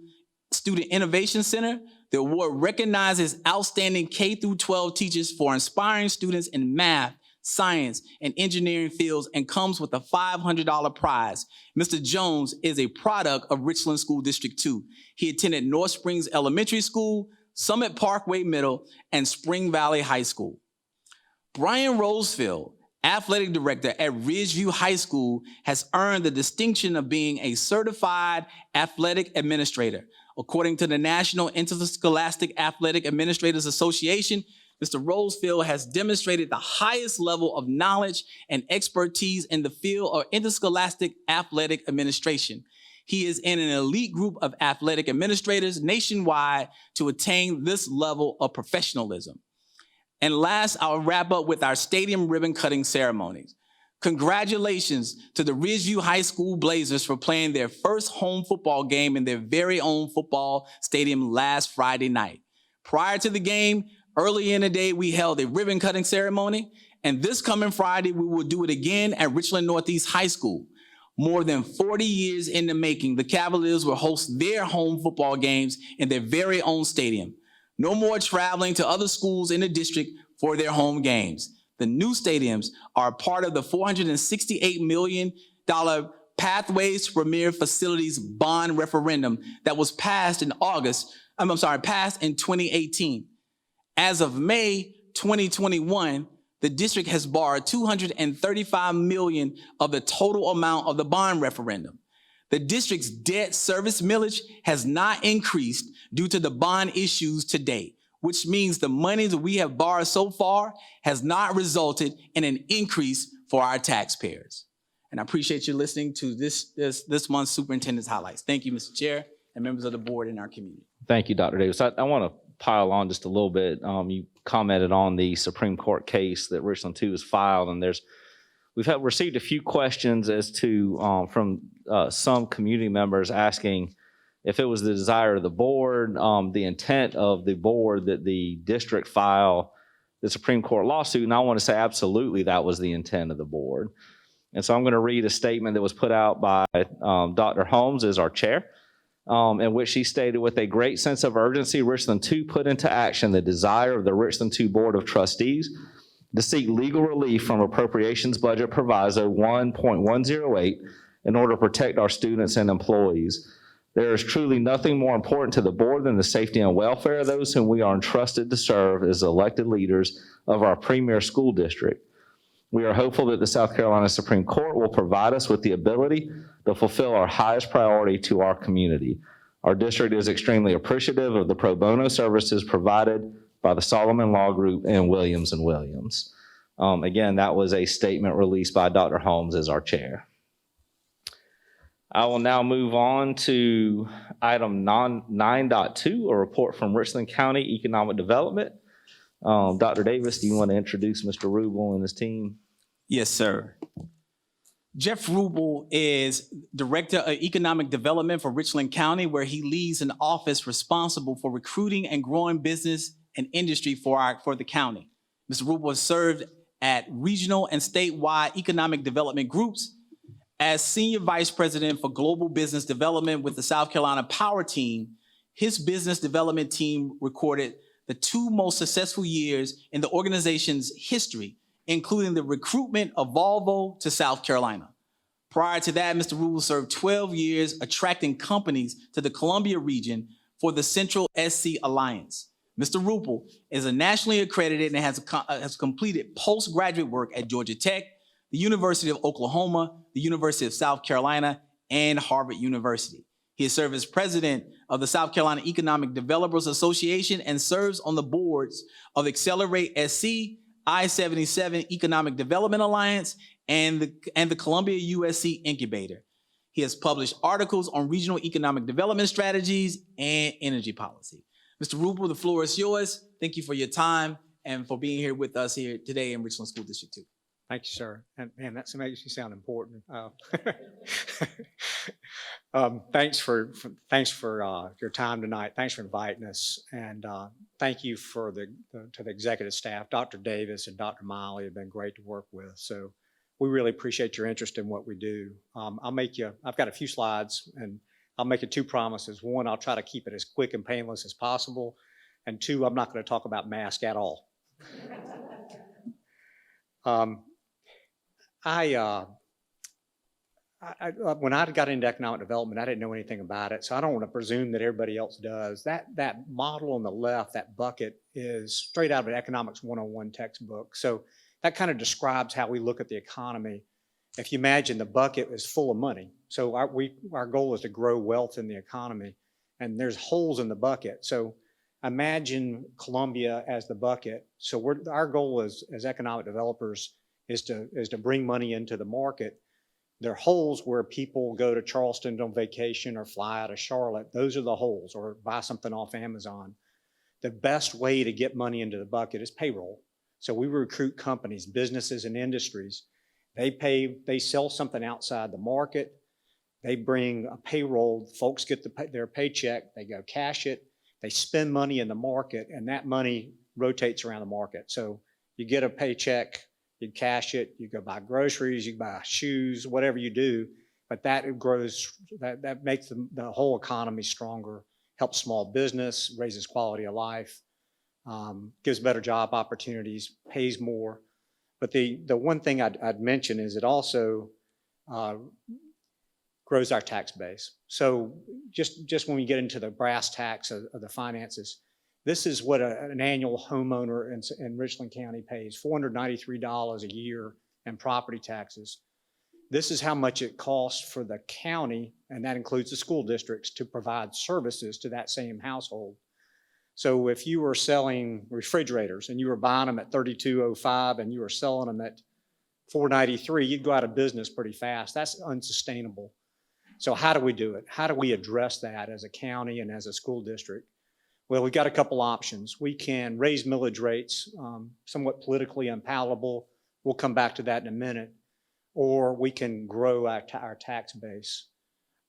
Student Innovation Center. The award recognizes outstanding K-12 teachers for inspiring students in math, science, and engineering fields and comes with a $500 prize. Mr. Jones is a product of Richland School District 2. He attended North Springs Elementary School, Summit Parkway Middle, and Spring Valley High School. Brian Rosefield, athletic director at Ridgeview High School, has earned the distinction of being a certified athletic administrator. According to the National Interscholastic Athletic Administrators Association, Mr. Rosefield has demonstrated the highest level of knowledge and expertise in the field of interscholastic athletic administration. He is in an elite group of athletic administrators nationwide to attain this level of professionalism. And last, I'll wrap up with our stadium ribbon cutting ceremonies. Congratulations to the Ridgeview High School Blazers for playing their first home football game in their very own football stadium last Friday night. Prior to the game, early in the day, we held a ribbon cutting ceremony, and this coming Friday, we will do it again at Richland Northeast High School. More than 40 years in the making, the Cavaliers will host their home football games in their very own stadium. No more traveling to other schools in the district for their home games. The new stadiums are part of the $468 million Pathways to Premier Facilities bond referendum that was passed in passed in 2018. As of May 2021, the district has borrowed $235 million of the total amount of the bond referendum. The district's debt service millage has not increased due to the bond issues to date, which means the money that we have borrowed so far has not resulted in an increase for our taxpayers. And I appreciate you listening to this month's Superintendent's Highlights. Thank you, Mr. Chair, and members of the board and our community. Thank you, Dr. Davis. I want to pile on just a little bit. You commented on the Supreme Court case that Richland 2 has filed, and we've received a few questions as to from some community members asking if it was the desire of the board, the intent of the board that the district file the Supreme Court lawsuit, and I want to say absolutely that was the intent of the board. And so I'm going to read a statement that was put out by Dr. Holmes as our chair, in which she stated, with a great sense of urgency, Richland 2 put into action the desire of the Richland 2 Board of Trustees to seek legal relief from Appropriations Budget Proviso 1.108 in order to protect our students and employees. There is truly nothing more important to the board than the safety and welfare of those whom we are entrusted to serve as elected leaders of our premier school district. We are hopeful that the South Carolina Supreme Court will provide us with the ability to fulfill our highest priority to our community. Our district is extremely appreciative of the pro bono services provided by the Solomon Law Group and Williams & Williams. Again, that was a statement released by Dr. Holmes as our chair. I will now move on to item 9.2, a report from Richland County Economic Development. Dr. Davis, do you want to introduce Mr. Rubel and his team? Yes, sir. Jeff Rubel is Director of Economic Development for Richland County, where he leads an office responsible for recruiting and growing business and industry for the county. Mr. Rubel has served at regional and statewide economic development groups as Senior Vice President for Global Business Development with the South Carolina Power Team. His business development team recorded the 2 most successful years in the organization's history, including the recruitment of Volvo to South Carolina. Prior to that, Mr. Rubel served 12 years attracting companies to the Columbia region for the Central SC Alliance. Mr. Rubel is a nationally accredited and has completed postgraduate work at Georgia Tech, the University of Oklahoma, the University of South Carolina, and Harvard University. He has served as president of the South Carolina Economic Developers Association and serves on the boards of Accelerate SC, I-77 Economic Development Alliance, and the Columbia USC Incubator. He has published articles on regional economic development strategies and energy policy. Mr. Rubel, the floor is yours. Thank you for your time and for being here with us here today in Richland School District 2. Thank you, sir. And man, that makes you sound important. Thanks for your time tonight. Thanks for inviting us, and thank you to the executive staff. Dr. Davis and Dr. Miley have been great to work with. So we really appreciate your interest in what we do. I've got a few slides, and I'll make you 2 promises. 1, I'll try to keep it as quick and painless as possible, and 2, I'm not going to talk about masks at all. When I got into economic development, I didn't know anything about it, so I don't want to presume that everybody else does. That model on the left, that bucket, is straight out of an Economics 101 textbook. So that kind of describes how we look at the economy. If you imagine the bucket is full of money, so our goal is to grow wealth in the economy, and there's holes in the bucket. So imagine Columbia as the bucket. So our goal as economic developers is to bring money into the market. There are holes where people go to Charleston on vacation or fly out of Charlotte. Those are the holes, or buy something off Amazon. The best way to get money into the bucket is payroll. So we recruit companies, businesses, and industries. They sell something outside the market. They bring a payroll. Folks get their paycheck. They go cash it. They spend money in the market, and that money rotates around the market. So you get a paycheck, you cash it, you go buy groceries, you buy shoes, whatever you do, but that grows, that makes the whole economy stronger, helps small business, raises quality of life, gives better job opportunities, pays more. But the one thing I'd mention is it also grows our tax base. So just when we get into the brass tacks of the finances, this is what an annual homeowner in Richland County pays, $493 a year in property taxes. This is how much it costs for the county, and that includes the school districts, to provide services to that same household. So if you were selling refrigerators and you were buying them at $32.05 and you were selling them at $493, you'd go out of business pretty fast. That's unsustainable. So how do we do it? How do we address that as a county and as a school district? Well, we've got a couple options. We can raise millage rates, somewhat politically unpalatable. We'll come back to that in a minute. Or we can grow our tax base.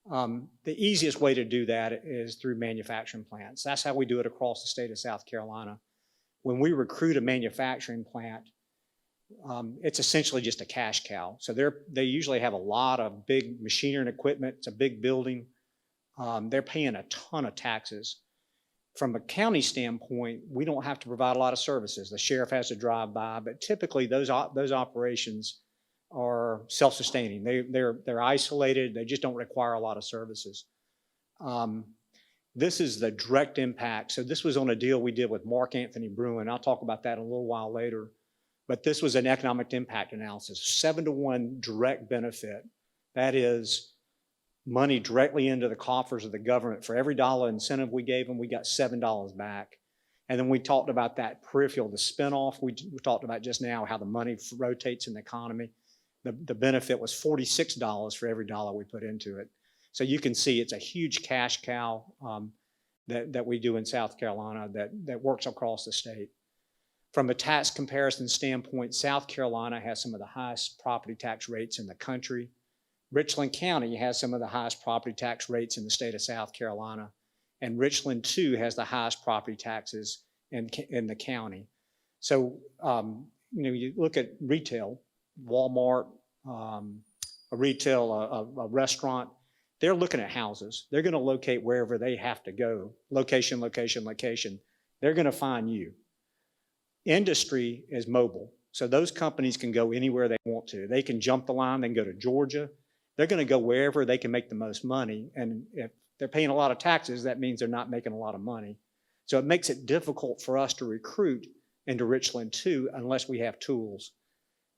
The easiest way to do that is through manufacturing plants. That's how we do it across the state of South Carolina. When we recruit a manufacturing plant, it's essentially just a cash cow. So they usually have a lot of big machinery and equipment. It's a big building. They're paying a ton of taxes. From a county standpoint, we don't have to provide a lot of services. The sheriff has to drive by, but typically those operations are self-sustaining. They're isolated. They just don't require a lot of services. This is the direct impact. So this was on a deal we did with Mark Anthony Bruin. I'll talk about that in a little while later. But this was an economic impact analysis, 7-to-1 direct benefit. That is money directly into the coffers of the government. For every dollar incentive we gave them, we got $7 back. And then we talked about that peripheral, the spinoff we talked about just now, how the money rotates in the economy. The benefit was $46 for every dollar we put into it. So you can see it's a huge cash cow that we do in South Carolina that works across the state. From a tax comparison standpoint, South Carolina has some of the highest property tax rates in the country. Richland County has some of the highest property tax rates in the state of South Carolina. And Richland, too, has the highest property taxes in the county. So, you look at retail, Walmart, a restaurant, they're looking at houses. They're going to locate wherever they have to go. Location, location, location. They're going to find you. Industry is mobile. So those companies can go anywhere they want to. They can jump the line, they can go to Georgia. They're going to go wherever they can make the most money. And if they're paying a lot of taxes, that means they're not making a lot of money. So it makes it difficult for us to recruit into Richland too, unless we have tools.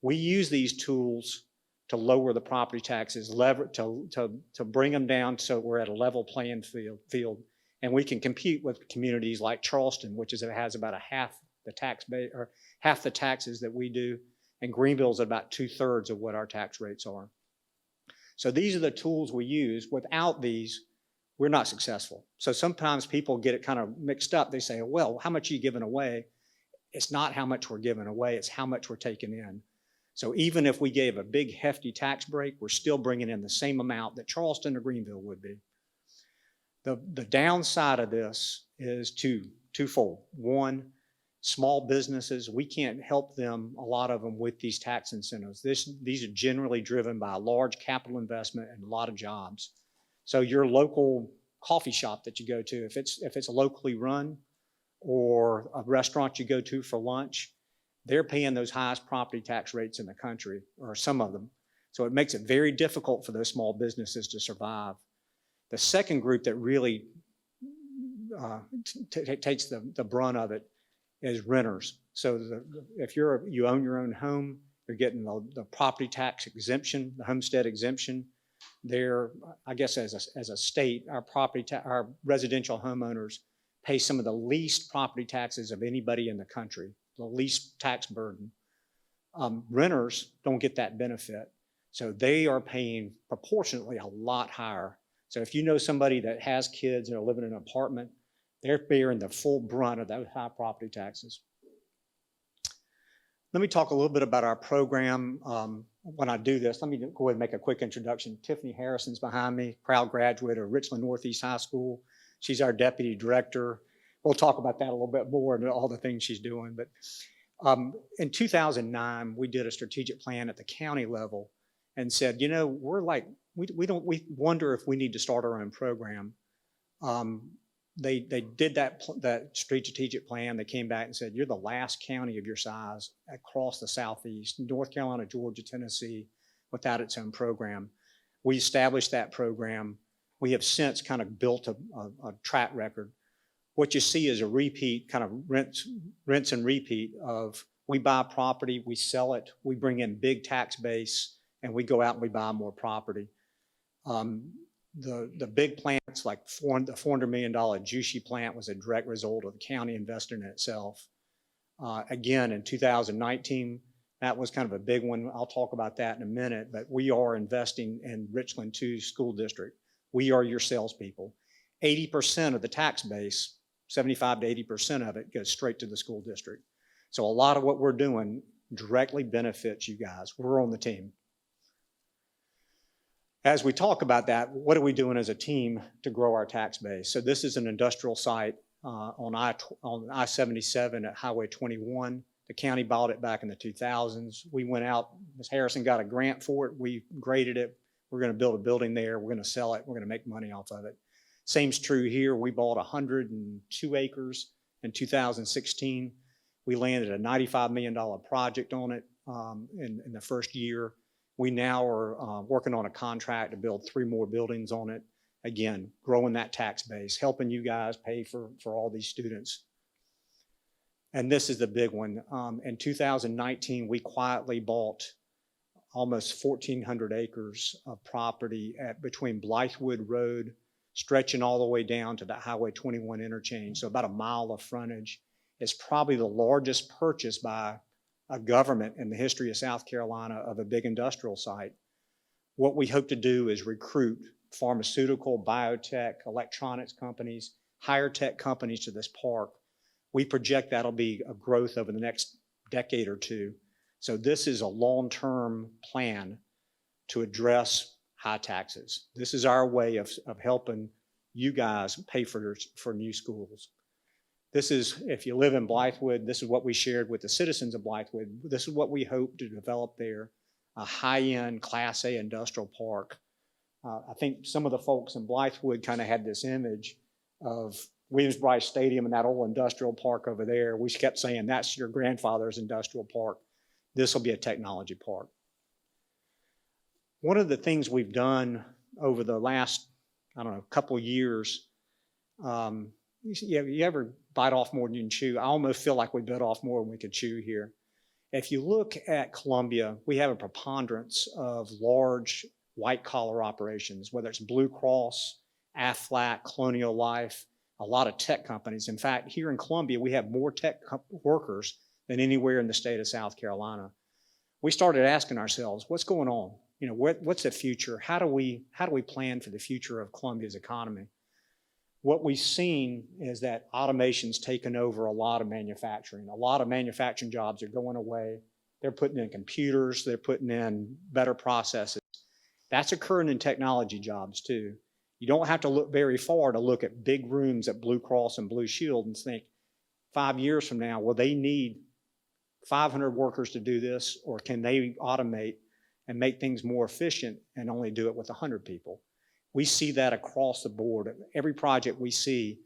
We use these tools to lower the property taxes, to bring them down so we're at a level playing field. And we can compete with communities like Charleston, which has about half the taxes that we do, and Greenville's at about 2/3 of what our tax rates are. So these are the tools we use. Without these, we're not successful. So sometimes people get it kind of mixed up. They say, well, how much are you giving away? It's not how much we're giving away, it's how much we're taking in. So even if we gave a big hefty tax break, we're still bringing in the same amount that Charleston or Greenville would be. The downside of this is twofold. One, small businesses, we can't help them, a lot of them, with these tax incentives. These are generally driven by a large capital investment and a lot of jobs. So your local coffee shop that you go to, if it's locally run, or a restaurant you go to for lunch, they're paying those highest property tax rates in the country, or some of them. So it makes it very difficult for those small businesses to survive. The second group that really takes the brunt of it is renters. So if you own your own home, you're getting the property tax exemption, the Homestead Exemption. I guess as a state, our residential homeowners pay some of the least property taxes of anybody in the country, the least tax burden. Renters don't get that benefit. So they are paying proportionately a lot higher. So if you know somebody that has kids and are living in an apartment, they're bearing the full brunt of those high property taxes. Let me talk a little bit about our program. When I do this, let me go ahead and make a quick introduction. Tiffany Harrison's behind me, proud graduate of Richland Northeast High School. She's our deputy director. We'll talk about that a little bit more and all the things she's doing. But in 2009, we did a strategic plan at the county level and said, we wonder if we need to start our own program. They did that strategic plan. They came back and said, you're the last county of your size across the Southeast, North Carolina, Georgia, Tennessee, without its own program. We established that program. We have since kind of built a track record. What you see is a repeat, kind of rinse and repeat of, we buy property, we sell it, we bring in big tax base, and we go out and we buy more property. The big plants, like the $400 million Jushi plant, was a direct result of the county investing in itself. Again, in 2019, that was kind of a big one. I'll talk about that in a minute, but we are investing in Richland 2 School District. We are your salespeople. 80% of the tax base, 75 to 80% of it, goes straight to the school district. So a lot of what we're doing directly benefits you guys. We're on the team. As we talk about that, what are we doing as a team to grow our tax base? So this is an industrial site on I-77 at Highway 21. The county bought it back in the 2000s. We went out, Ms. Harrison got a grant for it. We graded it. We're going to build a building there. We're going to sell it. We're going to make money off of it. Same's true here. We bought 102 acres in 2016. We landed a $95 million project on it in the first year. We now are working on a contract to build 3 more buildings on it. Again, growing that tax base, helping you guys pay for all these students. And this is the big one. In 2019, we quietly bought almost 1,400 acres of property between Blythewood Road, stretching all the way down to the Highway 21 interchange, so about a mile of frontage. It's probably the largest purchase by a government in the history of South Carolina of a big industrial site. What we hope to do is recruit pharmaceutical, biotech, electronics companies, higher tech companies to this park. We project that'll be a growth over the next decade or 2. So this is a long-term plan to address high taxes. This is our way of helping you guys pay for new schools. This is, if you live in Blythewood, this is what we shared with the citizens of Blythewood. This is what we hope to develop there, a high-end Class A industrial park. I think some of the folks in Blythewood kind of had this image of Williams-Brice Stadium and that old industrial park over there. We kept saying, that's your grandfather's industrial park. This will be a technology park. One of the things we've done over the last, couple of years, you ever bite off more than you can chew? I almost feel like we bit off more than we could chew here. If you look at Columbia, we have a preponderance of large white-collar operations, whether it's Blue Cross, Aflac, Colonial Life, a lot of tech companies. In fact, here in Columbia, we have more tech workers than anywhere in the state of South Carolina. We started asking ourselves, what's going on? What's the future? How do we plan for the future of Columbia's economy? What we've seen is that automation's taken over a lot of manufacturing. A lot of manufacturing jobs are going away. They're putting in computers. They're putting in better processes. That's occurring in technology jobs too. You don't have to look very far to look at big rooms at Blue Cross and Blue Shield and think 5 years from now, will they need 500 workers to do this, or can they automate and make things more efficient and only do it with 100 people? We see that across the board. Every project we see,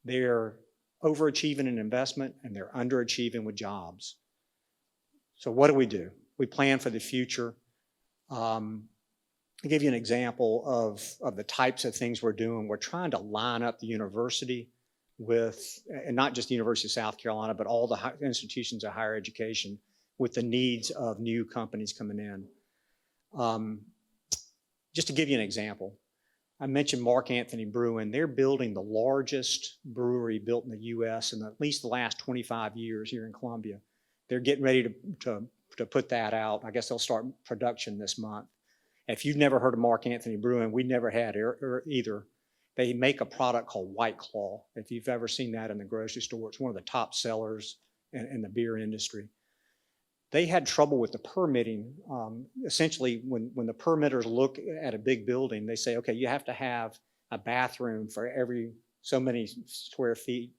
they're overachieving in investment and they're underachieving with jobs. So what do? We plan for the future. I'll give you an example of the types of things we're doing. We're trying to line up the university with, and not just the University of South Carolina, but all the institutions of higher education with the needs of new companies coming in. Just to give you an example, I mentioned Mark Anthony Brewing. They're building the largest brewery built in the U.S. in at least the last 25 years here in Columbia. They're getting ready to put that out. I guess they'll start production this month. If you've never heard of Mark Anthony Brewing, we never had either. They make a product called White Claw. If you've ever seen that in the grocery store, it's one of the top sellers in the beer industry. They had trouble with the permitting. Essentially, when the permitters look at a big building, they say, okay, you have to have a bathroom for every so many square feet.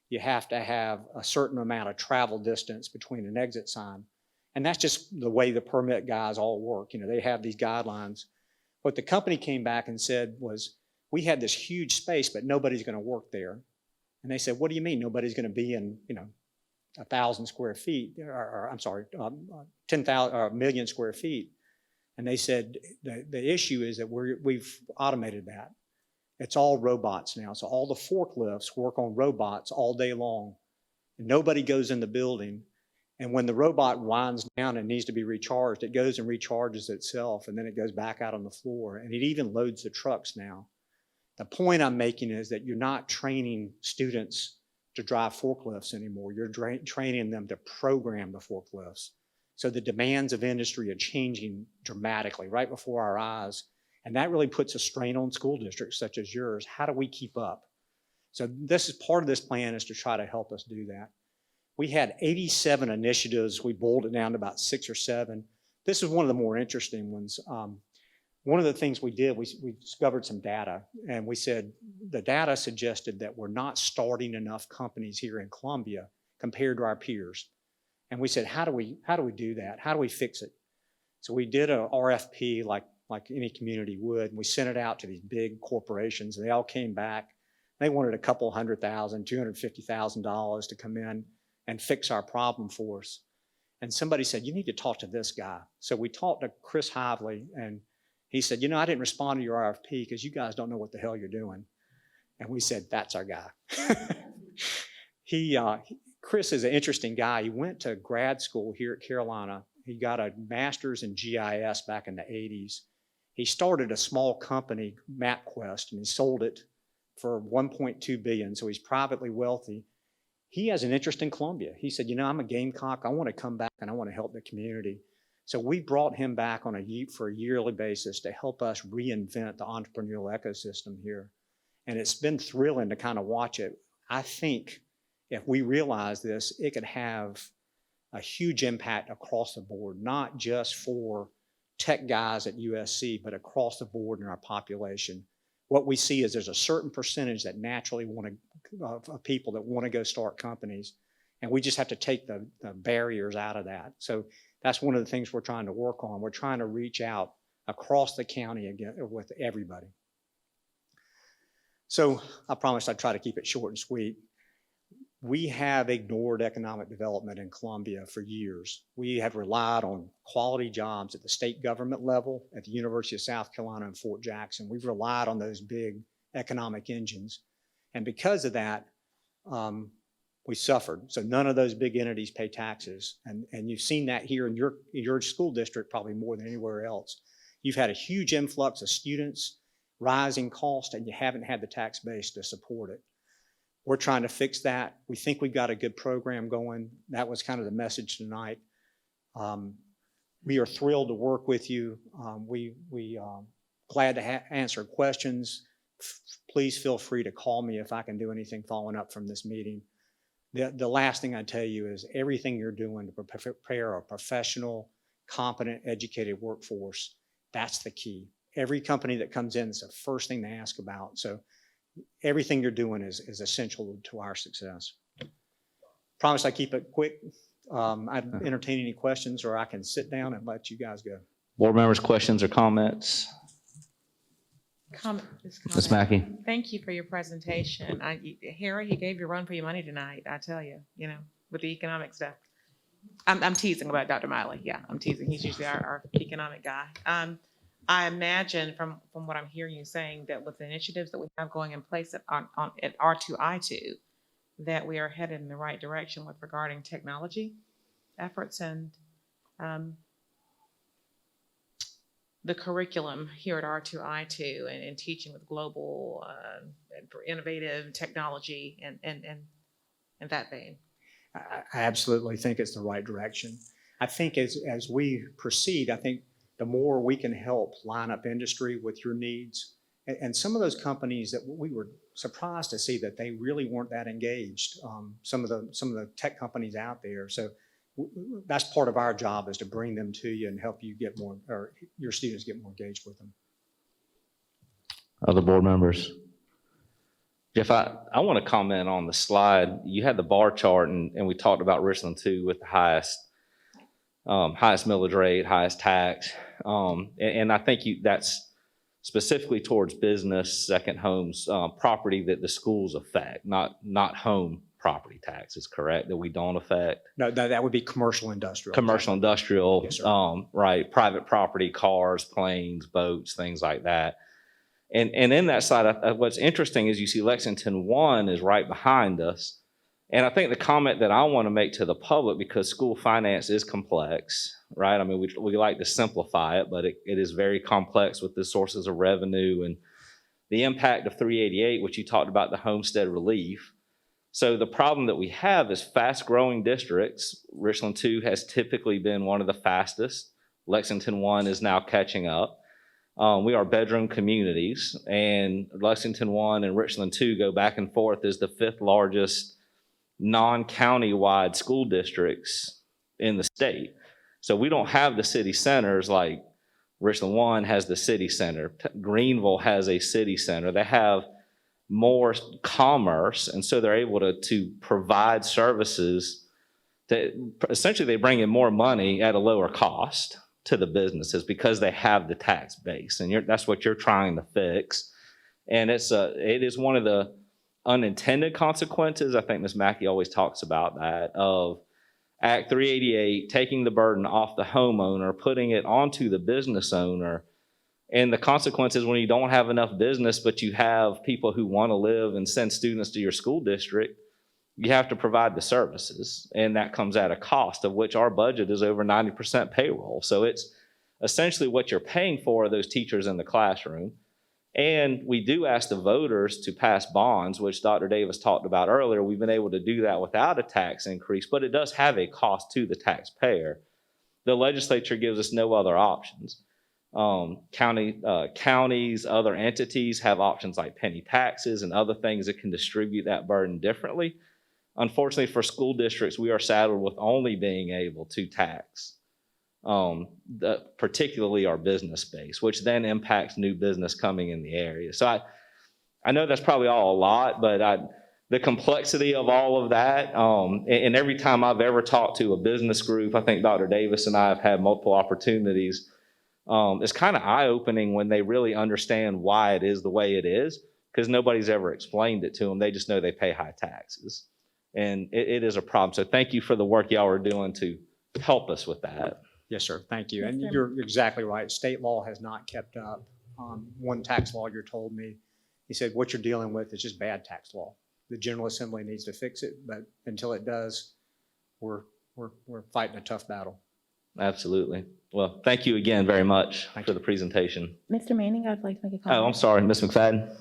You have to have a certain amount of travel distance between an exit sign. And that's just the way the permit guys all work. They have these guidelines. What the company came back and said was, we had this huge space, but nobody's going to work there. And they said, what do you mean nobody's going to be in, 1,000 square feet, or I'm sorry, 10,000 or 1 million square feet? And they said, the issue is that we've automated that. It's all robots now. So all the forklifts work on robots all day long. And nobody goes in the building. And when the robot winds down and needs to be recharged, it goes and recharges itself, and then it goes back out on the floor. And it even loads the trucks now. The point I'm making is that you're not training students to drive forklifts anymore. You're training them to program the forklifts. So the demands of industry are changing dramatically right before our eyes. And that really puts a strain on school districts such as yours. How do we keep up? So this is part of this plan, is to try to help us do that. We had 87 initiatives. We boiled it down to about 6 or 7. This is one of the more interesting ones. One of the things we did, we discovered some data, and we said the data suggested that we're not starting enough companies here in Columbia compared to our peers. And we said, how do we do that? How do we fix it? So we did a RFP like any community would, and we sent it out to these big corporations, and they all came back. They wanted a couple $100,000, $250,000 to come in and fix our problem for us. And somebody said, you need to talk to this guy. So we talked to Chris Hively, and he said, I didn't respond to your RFP because you guys don't know what the hell you're doing. And we said, that's our guy. Chris is an interesting guy. He went to grad school here at Carolina. He got a master's in GIS back in the 80s. He started a small company, MapQuest, and he sold it for $1.2 billion. So he's privately wealthy. He has an interest in Columbia. He said, I'm a Gamecock. I want to come back and I want to help the community. So we brought him back on for a yearly basis to help us reinvent the entrepreneurial ecosystem here. And it's been thrilling to kind of watch it. I think if we realize this, it could have a huge impact across the board, not just for tech guys at USC, but across the board in our population. What we see is there's a certain percentage that naturally of people that want to go start companies, and we just have to take the barriers out of that. So that's one of the things we're trying to work on. We're trying to reach out across the county again with everybody. So I promised I'd try to keep it short and sweet. We have ignored economic development in Columbia for years. We have relied on quality jobs at the state government level, at the University of South Carolina and Fort Jackson. We've relied on those big economic engines. And because of that, we suffered. So none of those big entities pay taxes. And you've seen that here in your school district probably more than anywhere else. You've had a huge influx of students, rising cost, and you haven't had the tax base to support it. We're trying to fix that. We think we've got a good program going. That was kind of the message tonight. We are thrilled to work with you. We glad to answer questions. Please feel free to call me if I can do anything following up from this meeting. The last thing I tell you is everything you're doing to prepare a professional, competent, educated workforce, that's the key. Every company that comes in, it's the first thing they ask about. So everything you're doing is essential to our success. Promise I keep it quick. I'd entertain any questions, or I can sit down and let you guys go. Board members, questions or comments? Ms. Mackey. Thank you for your presentation. Harry, he gave you a run for your money tonight, I tell you, with the economic stuff. I'm teasing about Dr. Miley. Yeah, I'm teasing. He's usually our economic guy. I imagine from what I'm hearing you saying that with the initiatives that we have going in place at R2I2, that we are headed in the right direction with regarding technology efforts and the curriculum here at R2I2 and teaching with global for innovative technology and that vein. I absolutely think it's the right direction. I think as we proceed, I think the more we can help line up industry with your needs. And some of those companies that we were surprised to see that they really weren't that engaged, some of the tech companies out there. So that's part of our job, is to bring them to you and help you get more, or your students get more engaged with them. Other board members? Jeff, I want to comment on the slide. You had the bar chart, and we talked about Richland too, with the highest millage rate, highest tax. And I think that's specifically towards business, second homes, property that the schools affect, not home property taxes, correct? That we don't affect? No, that would be commercial industrial. Commercial industrial, Yes, sir. right, private property, cars, planes, boats, things like that. And in that side, what's interesting is you see Lexington 1 is right behind us. And I think the comment that I want to make to the public, because school finance is complex, right? I mean, we like to simplify it, but it is very complex with the sources of revenue and the impact of 388, which you talked about, the homestead relief. So the problem that we have is fast-growing districts. Richland 2 has typically been one of the fastest. Lexington 1 is now catching up. We are bedroom communities, and Lexington 1 and Richland 2 go back and forth as the 5th largest non-county-wide school districts in the state. So we don't have the city centers like Richland 1 has the city center. Greenville has a city center. They have more commerce, and so they're able to provide services that essentially they bring in more money at a lower cost to the businesses because they have the tax base, and that's what you're trying to fix. And it is one of the unintended consequences. I think Ms. Mackey always talks about that, of Act 388, taking the burden off the homeowner, putting it onto the business owner. And the consequences when you don't have enough business, but you have people who want to live and send students to your school district, you have to provide the services. And that comes at a cost, of which our budget is over 90% payroll. So it's essentially what you're paying for are those teachers in the classroom. And we do ask the voters to pass bonds, which Dr. Davis talked about earlier. We've been able to do that without a tax increase, but it does have a cost to the taxpayer. The legislature gives us no other options. Counties, other entities have options like penny taxes and other things that can distribute that burden differently. Unfortunately, for school districts, we are saddled with only being able to tax, particularly our business base, which then impacts new business coming in the area. So I know that's probably all a lot, but the complexity of all of that, and every time I've ever talked to a business group, I think Dr. Davis and I have had multiple opportunities. It's kind of eye-opening when they really understand why it is the way it is, because nobody's ever explained it to them. They just know they pay high taxes. And it is a problem. So thank you for the work y'all are doing to help us with that. Yes, sir. Thank you. And you're exactly right. State law has not kept up. One tax lawyer told me, he said, what you're dealing with is just bad tax law. The General Assembly needs to fix it, but until it does, we're fighting a tough battle. Absolutely. Well, thank you again very much for the presentation. Mr. Manning, I'd like to make a comment. Oh, I'm sorry, Ms. McFadden.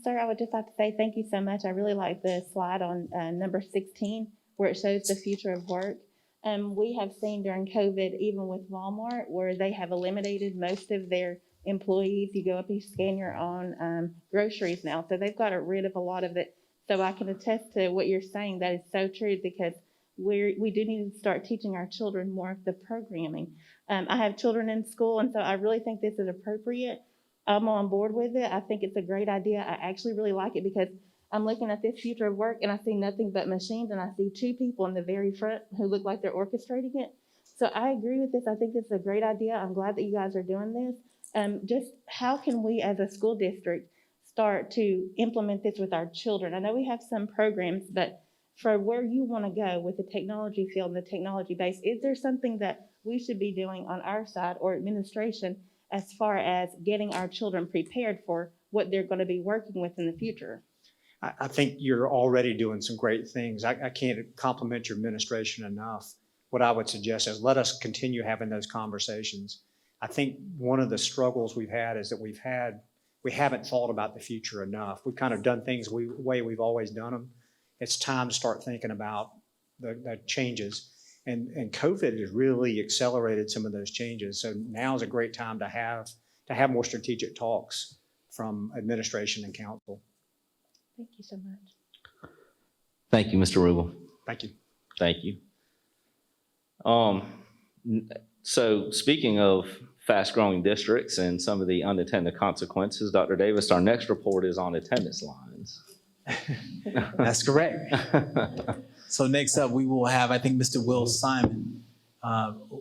Sir, I would just like to say thank you so much. I really like the slide on number 16 where it shows the future of work. We have seen during COVID, even with Walmart, where they have eliminated most of their employees. You go up, you scan your own groceries now. So they've got rid of a lot of it. So I can attest to what you're saying. That is so true, because we do need to start teaching our children more of the programming. I have children in school, and so I really think this is appropriate. I'm on board with it. I think it's a great idea. I actually really like it because I'm looking at this future of work and I see nothing but machines, and I see two people in the very front who look like they're orchestrating it. So I agree with this. I think this is a great idea. I'm glad that you guys are doing this. Just how can we as a school district start to implement this with our children? I know we have some programs, but for where you want to go with the technology field and the technology base, is there something that we should be doing on our side or administration as far as getting our children prepared for what they're going to be working with in the future? I think you're already doing some great things. I can't compliment your administration enough. What I would suggest is let us continue having those conversations. I think one of the struggles we've had is that we haven't thought about the future enough. We've kind of done things the way we've always done them. It's time to start thinking about the changes. And COVID has really accelerated some of those changes. So now is a great time to have more strategic talks from administration and council. Thank you so much. Thank you, Mr. Rubel. Thank you. Thank you. So speaking of fast-growing districts and some of the unintended consequences, Dr. Davis, our next report is on attendance lines. That's correct. So next up, we will have, I think, Mr. Will Simon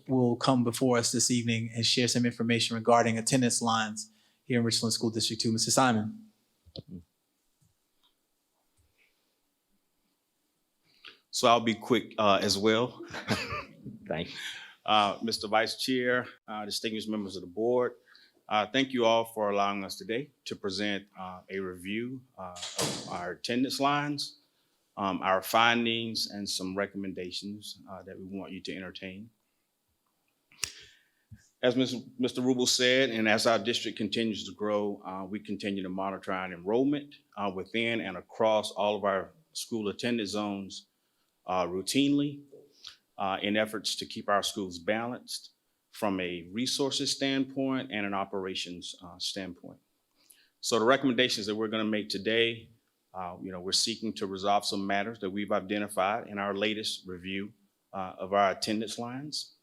will come before us this evening and share some information regarding attendance lines here in Richland School District 2. Mr. Simon. So I'll be quick as well. Thank you. Mr. Vice Chair, distinguished members of the board, thank you all for allowing us today to present a review of our attendance lines, our findings, and some recommendations that we want you to entertain. As Mr. Rubel said, and as our district continues to grow, we continue to monitor our enrollment within and across all of our school attendance zones routinely in efforts to keep our schools balanced from a resources standpoint and an operations standpoint. So the recommendations that we're going to make today, we're seeking to resolve some matters that we've identified in our latest review of our attendance lines.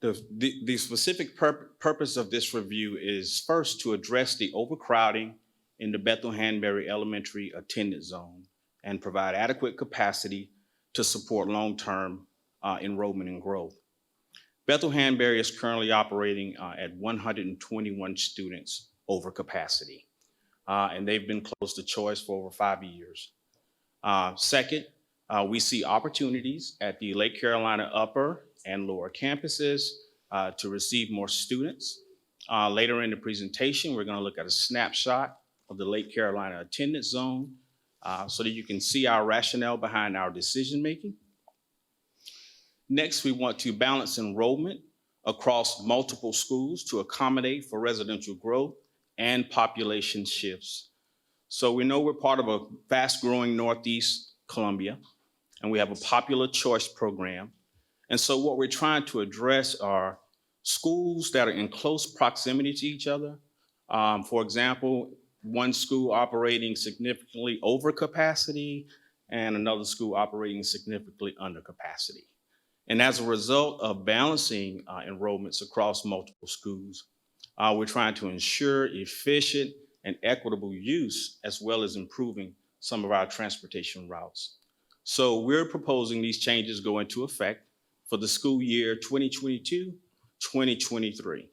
The specific purpose of this review is first to address the overcrowding in the Bethel-Hanbury Elementary attendance zone and provide adequate capacity to support long-term enrollment and growth. Bethel-Hanbury is currently operating at 121 students over capacity, and they've been closed to choice for over 5 years. Second, We see opportunities at the Lake Carolina upper and lower campuses to receive more students. Later in the presentation, we're going to look at a snapshot of the Lake Carolina attendance zone so that you can see our rationale behind our decision making. Next, we want to balance enrollment across multiple schools to accommodate for residential growth and population shifts. So we know we're part of a fast-growing Northeast Columbia, and we have a popular choice program. And so what we're trying to address are schools that are in close proximity to each other. For example, one school operating significantly over capacity and another school operating significantly under capacity. And as a result of balancing enrollments across multiple schools, we're trying to ensure efficient and equitable use, as well as improving some of our transportation routes. So we're proposing these changes go into effect for the school year 2022-2023.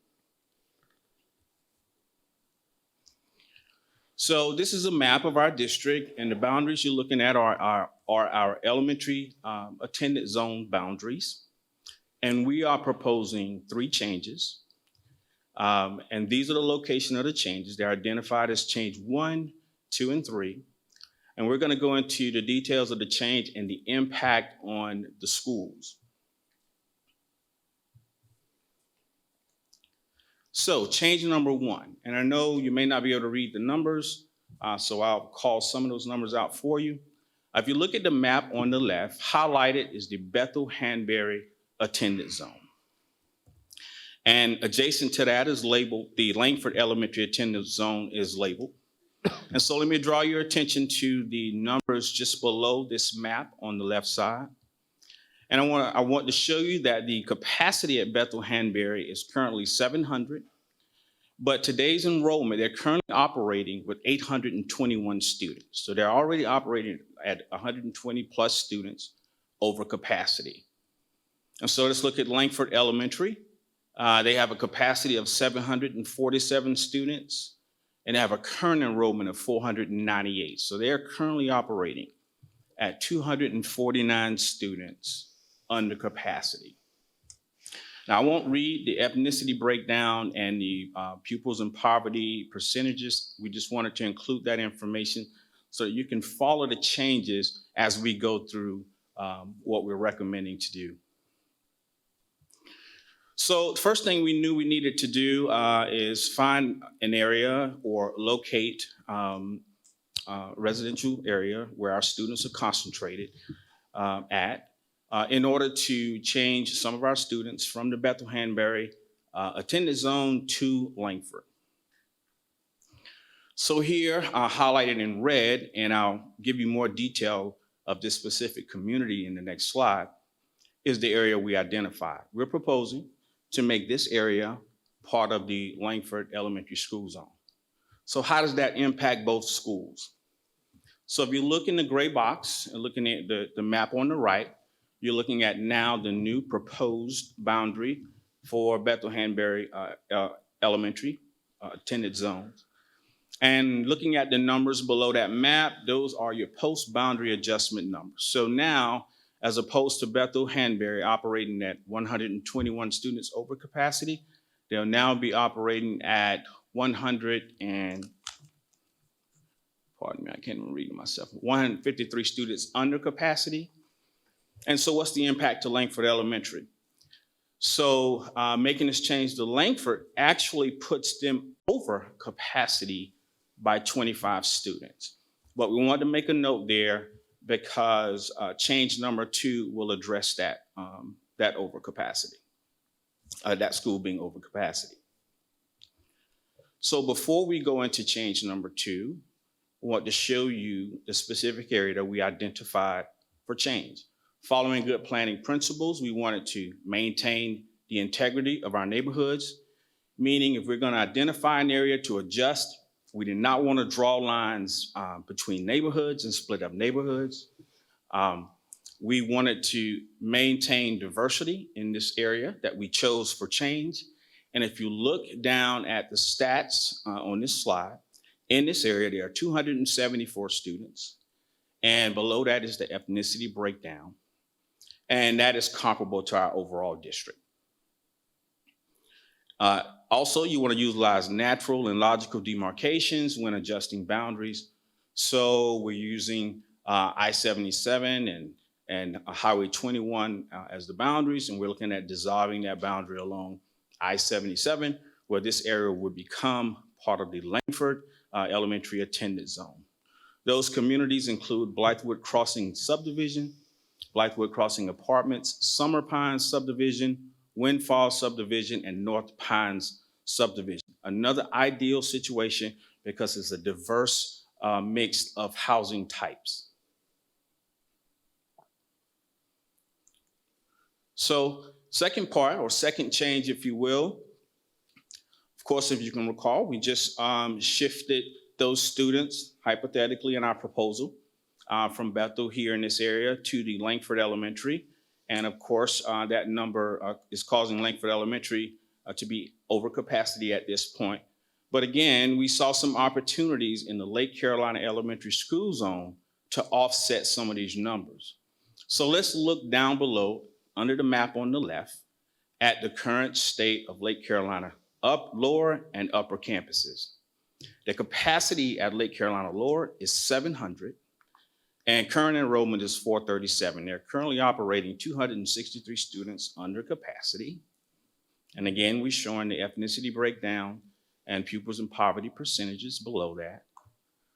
So this is a map of our district, and the boundaries you're looking at are our elementary attendance zone boundaries. And we are proposing 3 changes. And these are the location of the changes. They're identified as change 1, 2, and 3. And we're going to go into the details of the change and the impact on the schools. So change number 1, and I know you may not be able to read the numbers, so I'll call some of those numbers out for you. If you look at the map on the left, highlighted is the Bethel-Hanbury attendance zone. And adjacent to that is labeled, the Langford Elementary attendance zone is labeled. And so let me draw your attention to the numbers just below this map on the left side. And I want to show you that the capacity at Bethel-Hanbury is currently 700, but today's enrollment, they're currently operating with 821 students. So they're already operating at 120 plus students over capacity. And so let's look at Langford Elementary. They have a capacity of 747 students, and they have a current enrollment of 498. So they're currently operating at 249 students under capacity. Now, I won't read the ethnicity breakdown and the pupils in poverty percentages. We just wanted to include that information so that you can follow the changes as we go through what we're recommending to do. So the first thing we knew we needed to do is find an area or locate residential area where our students are concentrated in order to change some of our students from the Bethel-Hanbury attendance zone to Langford. So here, highlighted in red, and I'll give you more detail of this specific community in the next slide, is the area we identified. We're proposing to make this area part of the Langford Elementary School Zone. So how does that impact both schools? So if you look in the gray box and looking at the map on the right, you're looking at now the new proposed boundary for Bethel-Hanbury Elementary attendance zones. And looking at the numbers below that map, those are your post-boundary adjustment numbers. So now, as opposed to Bethel-Hanbury operating at 121 students over capacity, they'll now be operating at 153 students under capacity. And so what's the impact to Langford Elementary? So making this change to Langford actually puts them over capacity by 25 students. But we want to make a note there because change number 2 will address that, that overcapacity, that school being over capacity. So before we go into change number 2, I want to show you the specific area that we identified for change. Following good planning principles, we wanted to maintain the integrity of our neighborhoods, meaning if we're going to identify an area to adjust, we did not want to draw lines between neighborhoods and split up neighborhoods. We wanted to maintain diversity in this area that we chose for change. And if you look down at the stats on this slide, in this area, there are 274 students. And below that is the ethnicity breakdown. And that is comparable to our overall district. Also, you want to utilize natural and logical demarcations when adjusting boundaries. So we're using I-77 and Highway 21 as the boundaries, and we're looking at dissolving that boundary along I-77, where this area would become part of the Langford Elementary attendance zone. Those communities include Blythewood Crossing Subdivision, Blythewood Crossing Apartments, Summer Pines Subdivision, Windfall Subdivision, and North Pines Subdivision. Another ideal situation because it's a diverse mix of housing types. So second part, or second change, if you will, of course, if you can recall, we just shifted those students, hypothetically in our proposal, from Bethel here in this area to the Langford Elementary. And of course, that number is causing Langford Elementary to be over capacity at this point. But again, we saw some opportunities in the Lake Carolina Elementary School Zone to offset some of these numbers. So let's look down below under the map on the left at the current state of Lake Carolina lower and upper campuses. The capacity at Lake Carolina lower is 700 and current enrollment is 437. They're currently operating 263 students under capacity. And again, we're showing the ethnicity breakdown and pupils in poverty percentages below that.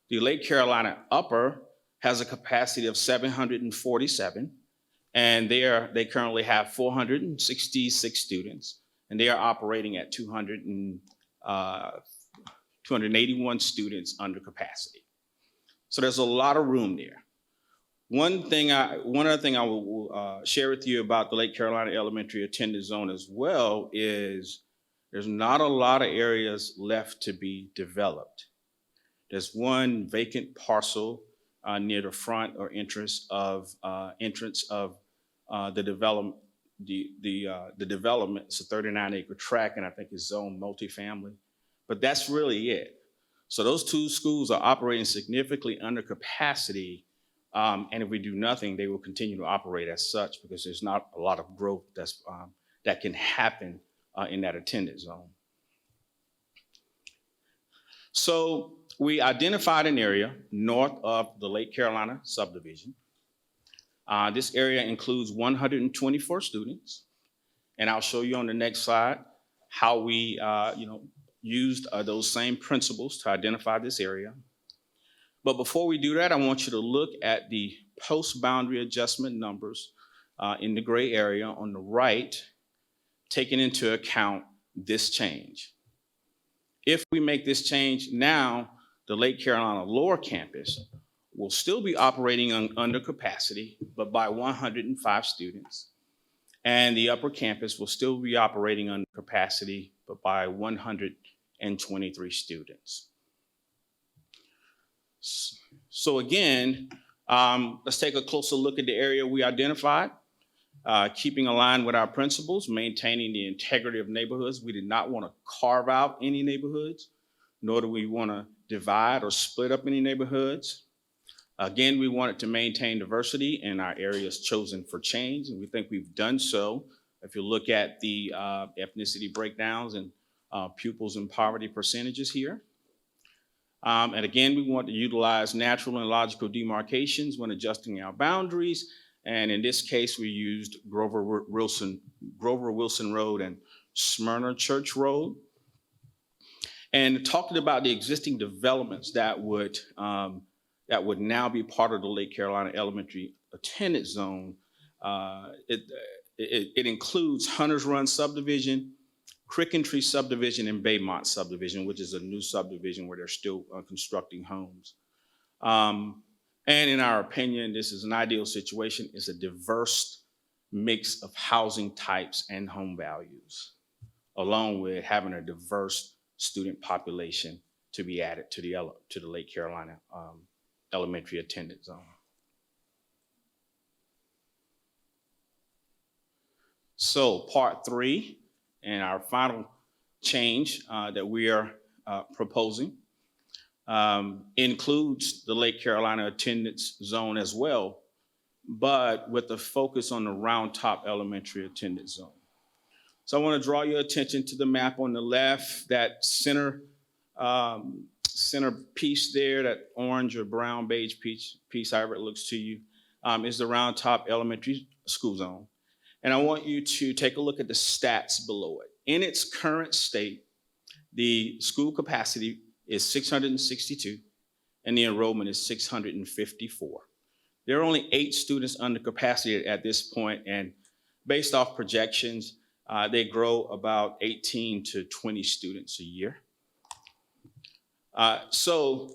The Lake Carolina upper has a capacity of 747, and they currently have 466 students, and they are operating at 281 students under capacity. So there's a lot of room there. One other thing I will share with you about the Lake Carolina Elementary attendance zone as well is there's not a lot of areas left to be developed. There's one vacant parcel near the front or entrance of the development. The development, it's a 39-acre tract, and I think it's zoned multifamily. But that's really it. So those two schools are operating significantly under capacity. And if we do nothing, they will continue to operate as such because there's not a lot of growth that can happen in that attendance zone. So we identified an area north of the Lake Carolina subdivision. This area includes 124 students. And I'll show you on the next slide how we used those same principles to identify this area. But before we do that, I want you to look at the post-boundary adjustment numbers in the gray area on the right, taking into account this change. If we make this change now, the Lake Carolina lower campus will still be operating under capacity, but by 105 students. And the upper campus will still be operating under capacity, but by 123 students. So again, let's take a closer look at the area we identified. Keeping aligned with our principles, maintaining the integrity of neighborhoods. We did not want to carve out any neighborhoods, nor do we want to divide or split up any neighborhoods. Again, we wanted to maintain diversity in our areas chosen for change, and we think we've done so. If you look at the ethnicity breakdowns and pupils in poverty percentages here. And again, we want to utilize natural and logical demarcations when adjusting our boundaries. And in this case, we used Grover Wilson Road and Smyrna Church Road. And talking about the existing developments that would now be part of the Lake Carolina Elementary attendance zone. It includes Hunters Run Subdivision, Crickentry Subdivision, and Baymont Subdivision, which is a new subdivision where they're still constructing homes. And in our opinion, this is an ideal situation. It's a diverse mix of housing types and home values, along with having a diverse student population to be added to the Lake Carolina Elementary attendance zone. So part 3, and our final change that we are proposing. includes the Lake Carolina attendance zone as well, but with the focus on the Round Top Elementary attendance zone. So I want to draw your attention to the map on the left, that center piece there, that orange or brown beige piece, however it looks to you, is the Round Top Elementary School Zone. And I want you to take a look at the stats below it. In its current state, the school capacity is 662 and the enrollment is 654. There are only 8 students under capacity at this point, and based off projections, they grow about 18 to 20 students a year. Also,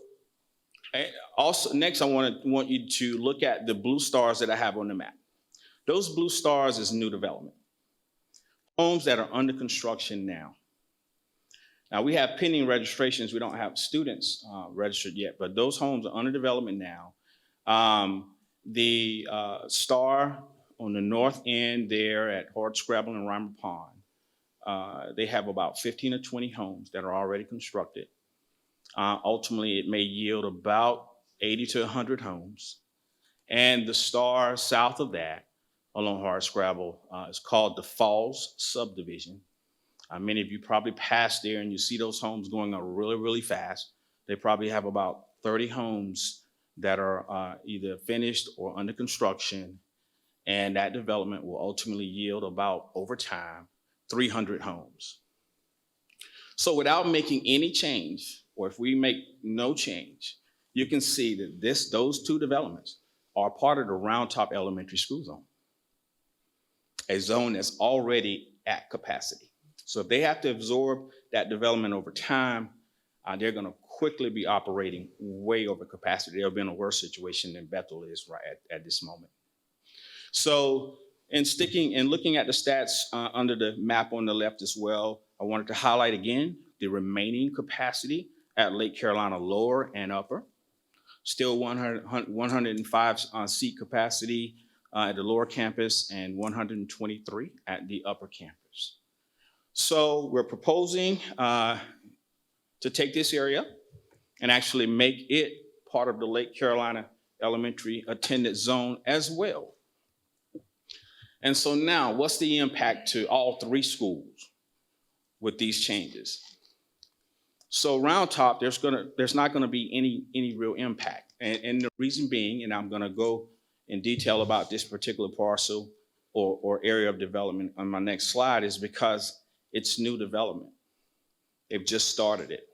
next I want you to look at the blue stars that I have on the map. Those blue stars is new development. Homes that are under construction now. Now we have pending registrations. We don't have students registered yet, but those homes are under development now. The star on the north end there at Hardscrabble and Reimer Pond, they have about 15 or 20 homes that are already constructed. Ultimately, it may yield about 80 to 100 homes. And the star south of that, along Hardscrabble, is called the Falls Subdivision. Many of you probably passed there and you see those homes going up really, really fast. They probably have about 30 homes that are either finished or under construction. And that development will ultimately yield about, over time, 300 homes. So without making any change, or if we make no change, you can see that those 2 developments are part of the Round Top Elementary School Zone, a zone that's already at capacity. So if they have to absorb that development over time, they're going to quickly be operating way over capacity. They'll be in a worse situation than Bethel is right at this moment. So in looking at the stats under the map on the left as well, I wanted to highlight again the remaining capacity at Lake Carolina Lower and Upper. Still 105 seat capacity at the lower campus and 123 at the upper campus. So we're proposing to take this area and actually make it part of the Lake Carolina Elementary attendance zone as well. And so now, what's the impact to all 3 schools with these changes? So Round Top, there's not gonna be any real impact. And the reason being, and I'm gonna go in detail about this particular parcel or area of development on my next slide, is because it's new development. They've just started it.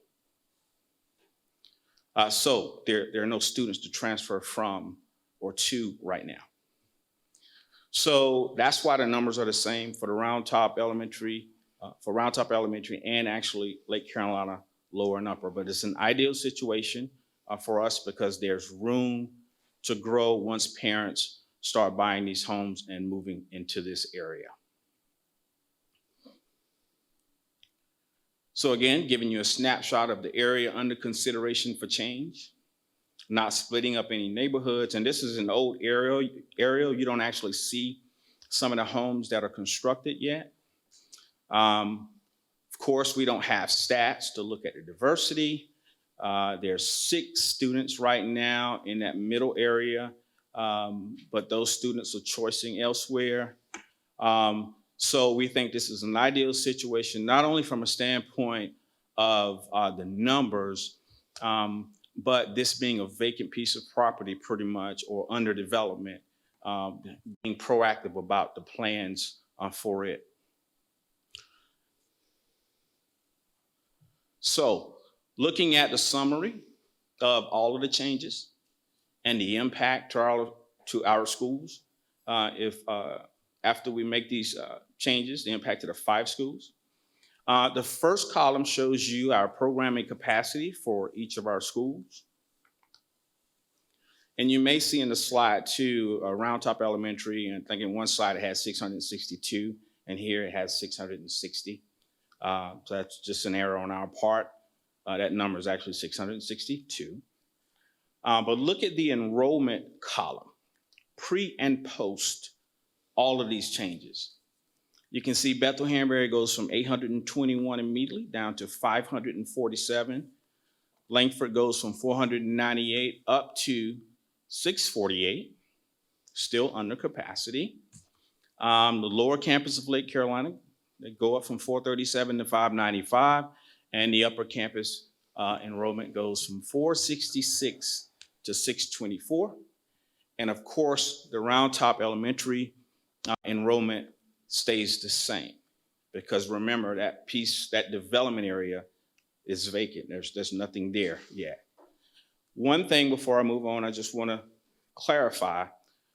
So there are no students to transfer from or to right now. So that's why the numbers are the same for the Round Top Elementary, and actually Lake Carolina Lower and Upper. But it's an ideal situation for us because there's room to grow once parents start buying these homes and moving into this area. So again, giving you a snapshot of the area under consideration for change, not splitting up any neighborhoods. And this is an old aerial. You don't actually see some of the homes that are constructed yet. Of course, we don't have stats to look at the diversity. There's 6 students right now in that middle area, but those students are choosing elsewhere. So we think this is an ideal situation, not only from a standpoint of the numbers, but this being a vacant piece of property pretty much, or under development, being proactive about the plans for it. So looking at the summary of all of the changes and the impact to our schools, after we make these changes, the impact to the 5 schools. The first column shows you our programming capacity for each of our schools. And you may see in the slide too, Round Top Elementary, and I think in one slide it has 662, and here it has 660. So that's just an error on our part. That number is actually 662. But look at the enrollment column, pre and post all of these changes. You can see Bethel-Hanbury goes from 821 immediately down to 547. Langford goes from 498 up to 648, still under capacity. The lower campus of Lake Carolina, they go up from 437 to 595, and the upper campus enrollment goes from 466 to 624. And of course, the Round Top Elementary enrollment stays the same, because remember that piece, that development area is vacant. There's nothing there yet. One thing before I move on, I just want to clarify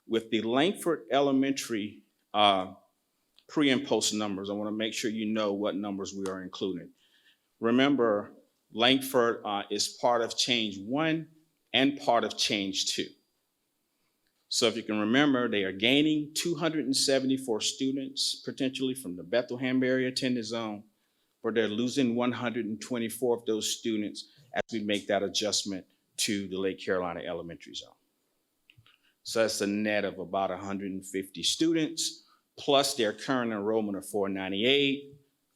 with the Langford Elementary pre and post numbers. I want to make sure you know what numbers we are including. Remember, Langford is part of change 1 and part of change 2. So if you can remember, they are gaining 274 students potentially from the Bethlehem area attendance zone, but they're losing 124 of those students as we make that adjustment to the Lake Carolina Elementary zone. So that's a net of about 150 students, plus their current enrollment of 498,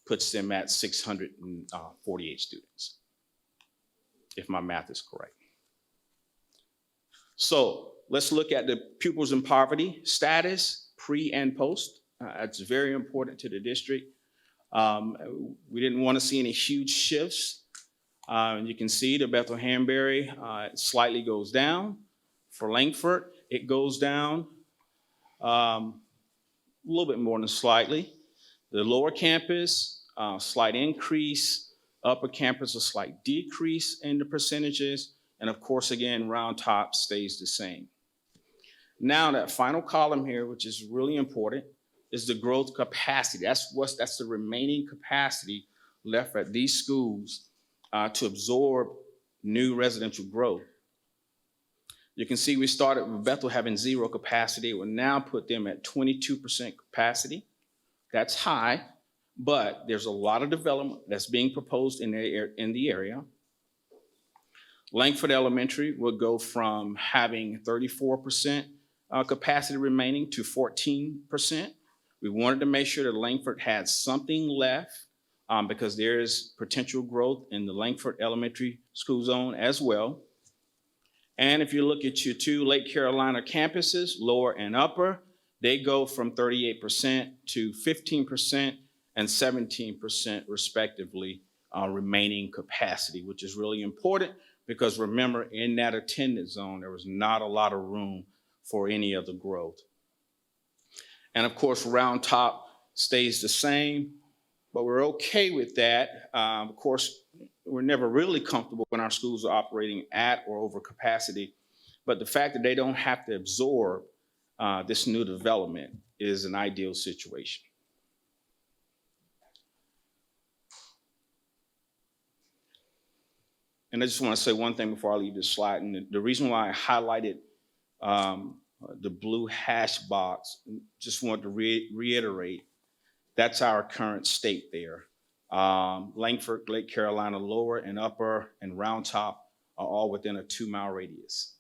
puts them at 648 students, if my math is correct. So let's look at the pupils in poverty status, pre and post. It's very important to the district. We didn't want to see any huge shifts. You can see the Bethlehem-Berry slightly goes down. For Langford, it goes down a little bit more than slightly. The lower campus, slight increase. Upper campus, a slight decrease in the percentages. And of course, again, Round Top stays the same. Now that final column here, which is really important, is the growth capacity. That's the remaining capacity left at these schools to absorb new residential growth. You can see we started with Bethel having 0 capacity. It will now put them at 22% capacity. That's high, but there's a lot of development that's being proposed in the area. Langford Elementary will go from having 34% capacity remaining to 14%. We wanted to make sure that Langford had something left because there is potential growth in the Langford Elementary School Zone as well. And if you look at your 2 Lake Carolina campuses, lower and upper, they go from 38% to 15% and 17% respectively remaining capacity, which is really important because remember, in that attendance zone, there was not a lot of room for any other growth. And of course, Round Top stays the same, but we're okay with that. Of course, we're never really comfortable when our schools are operating at or over capacity, but the fact that they don't have to absorb this new development is an ideal situation. And I just want to say one thing before I leave this slide, and the reason why I highlighted the blue hash box, just want to reiterate, that's our current state there. Langford, Lake Carolina, lower and upper, and Round Top are all within a 2-mile radius.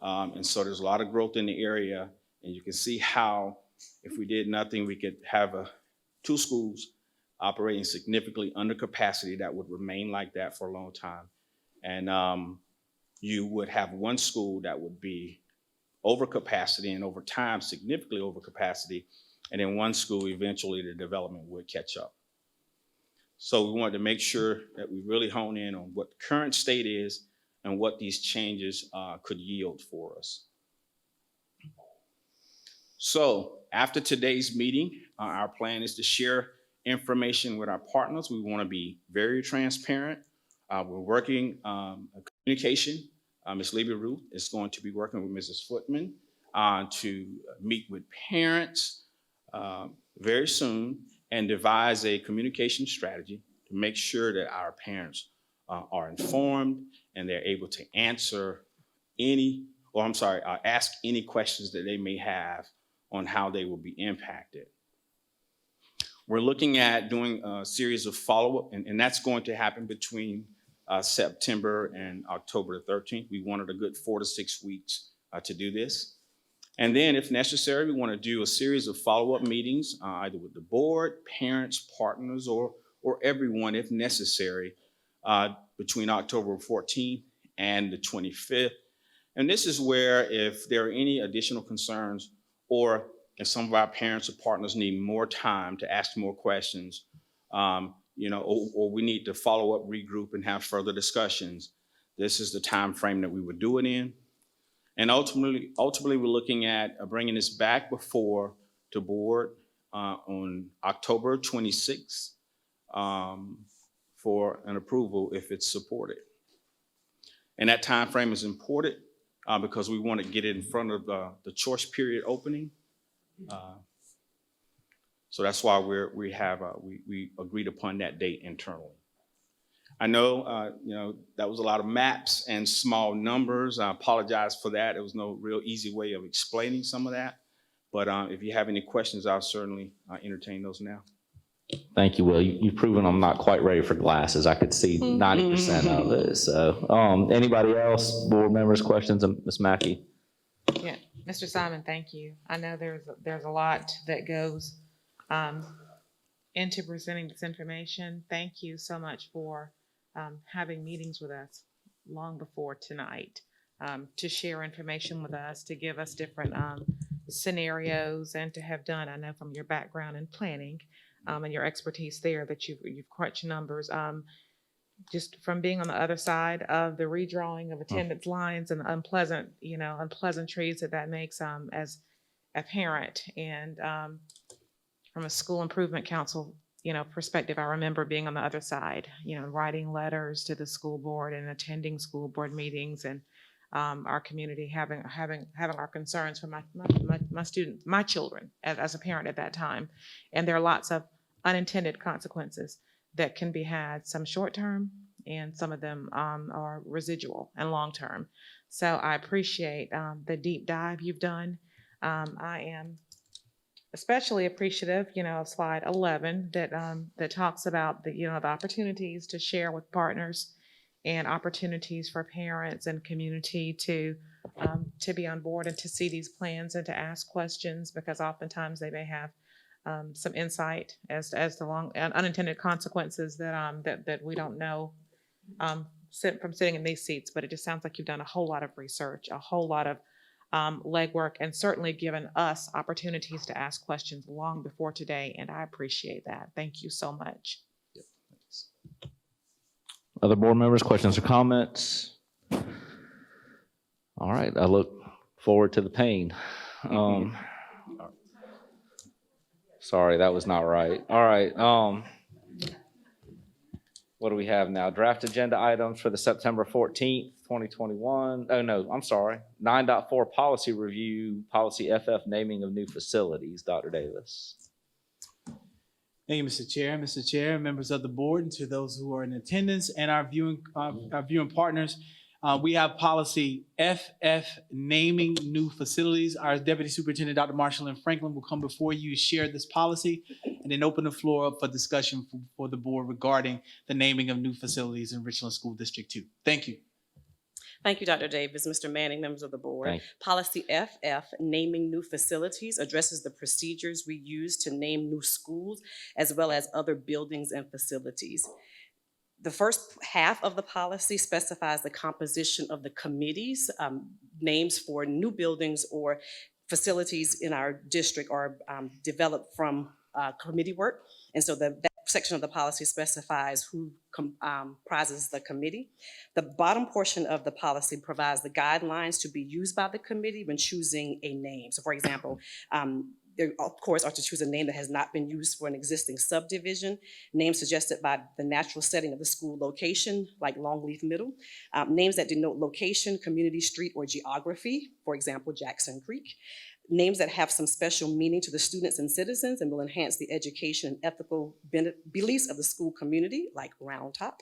And so there's a lot of growth in the area, and you can see how if we did nothing, we could have 2 schools operating significantly under capacity that would remain like that for a long time. And you would have 1 school that would be over capacity and over time significantly over capacity, and then 1 school eventually the development would catch up. So we wanted to make sure that we really hone in on what the current state is and what these changes could yield for us. So after today's meeting, our plan is to share information with our partners. We want to be very transparent. We're working communication. Ms. Levy-Ruth is going to be working with Mrs. Footman to meet with parents very soon and devise a communication strategy to make sure that our parents are informed and they're able to answer ask any questions that they may have on how they will be impacted. We're looking at doing a series of follow-up, and that's going to happen between September and October the 13th. We wanted a good 4 to 6 weeks to do this. And then if necessary, we want to do a series of follow-up meetings, either with the board, parents, partners, or everyone if necessary, between October 14th and the 25th. And this is where if there are any additional concerns, or if some of our parents or partners need more time to ask more questions, or we need to follow up, regroup, and have further discussions, this is the time frame that we would do it in. And ultimately we're looking at bringing this back before the board on October 26th for an approval if it's supported. And that time frame is important because we want to get it in front of the choice period opening. So that's why we agreed upon that date internally. I know, that was a lot of maps and small numbers. I apologize for that. There was no real easy way of explaining some of that. But if you have any questions, I'll certainly entertain those now. Thank you, Will. You've proven I'm not quite ready for glasses. I could see 90% of it. So anybody else, board members, questions? Ms. Mackey? Yeah, Mr. Simon, thank you. I know there's a lot that goes into presenting this information. Thank you so much for having meetings with us long before tonight to share information with us, to give us different scenarios, and to have done, I know from your background in planning and your expertise there, that you've crunched numbers. Just from being on the other side of the redrawing of attendance lines and the unpleasantries that makes as a parent, and from a school improvement council perspective, I remember being on the other side, writing letters to the school board and attending school board meetings, and our community having our concerns for my students, my children, as a parent at that time. And there are lots of unintended consequences that can be had, some short-term, and some of them are residual and long-term. So I appreciate the deep dive you've done. I am especially appreciative, of slide 11 that talks about the opportunities to share with partners, and opportunities for parents and community to be on board and to see these plans and to ask questions, because oftentimes they may have some insight as to long and unintended consequences that we don't know from sitting in these seats. But it just sounds like you've done a whole lot of research, a whole lot of legwork, and certainly given us opportunities to ask questions long before today. And I appreciate that. Thank you so much. Yep, thanks. Other board members, questions or comments? All right, I look forward to the pain. Sorry, that was not right. All right. What do we have now? Draft agenda items for the September 14th, 2021. Oh, no, I'm sorry. 9.4 policy review, policy FF, naming of new facilities. Dr. Davis. Thank you, Mr. Chair. Mr. Chair, members of the board, and to those who are in attendance and our viewing partners, we have policy FF, naming new facilities. Our Deputy Superintendent, Dr. Marshall Franklin, will come before you, share this policy, and then open the floor up for discussion for the board regarding the naming of new facilities in Richland School District 2. Thank you. Thank you, Dr. Davis, Mr. Manning, members of the board. Policy FF, naming new facilities, addresses the procedures we use to name new schools, as well as other buildings and facilities. The first half of the policy specifies the composition of the committees. Names for new buildings or facilities in our district are developed from committee work. And so that section of the policy specifies who comprises the committee. The bottom portion of the policy provides the guidelines to be used by the committee when choosing a name. So for example, there, of course, are to choose a name that has not been used for an existing subdivision, names suggested by the natural setting of the school location, like Longleaf Middle, names that denote location, community, street, or geography, for example, Jackson Creek, names that have some special meaning to the students and citizens and will enhance the education and ethical beliefs of the school community, like Round Top,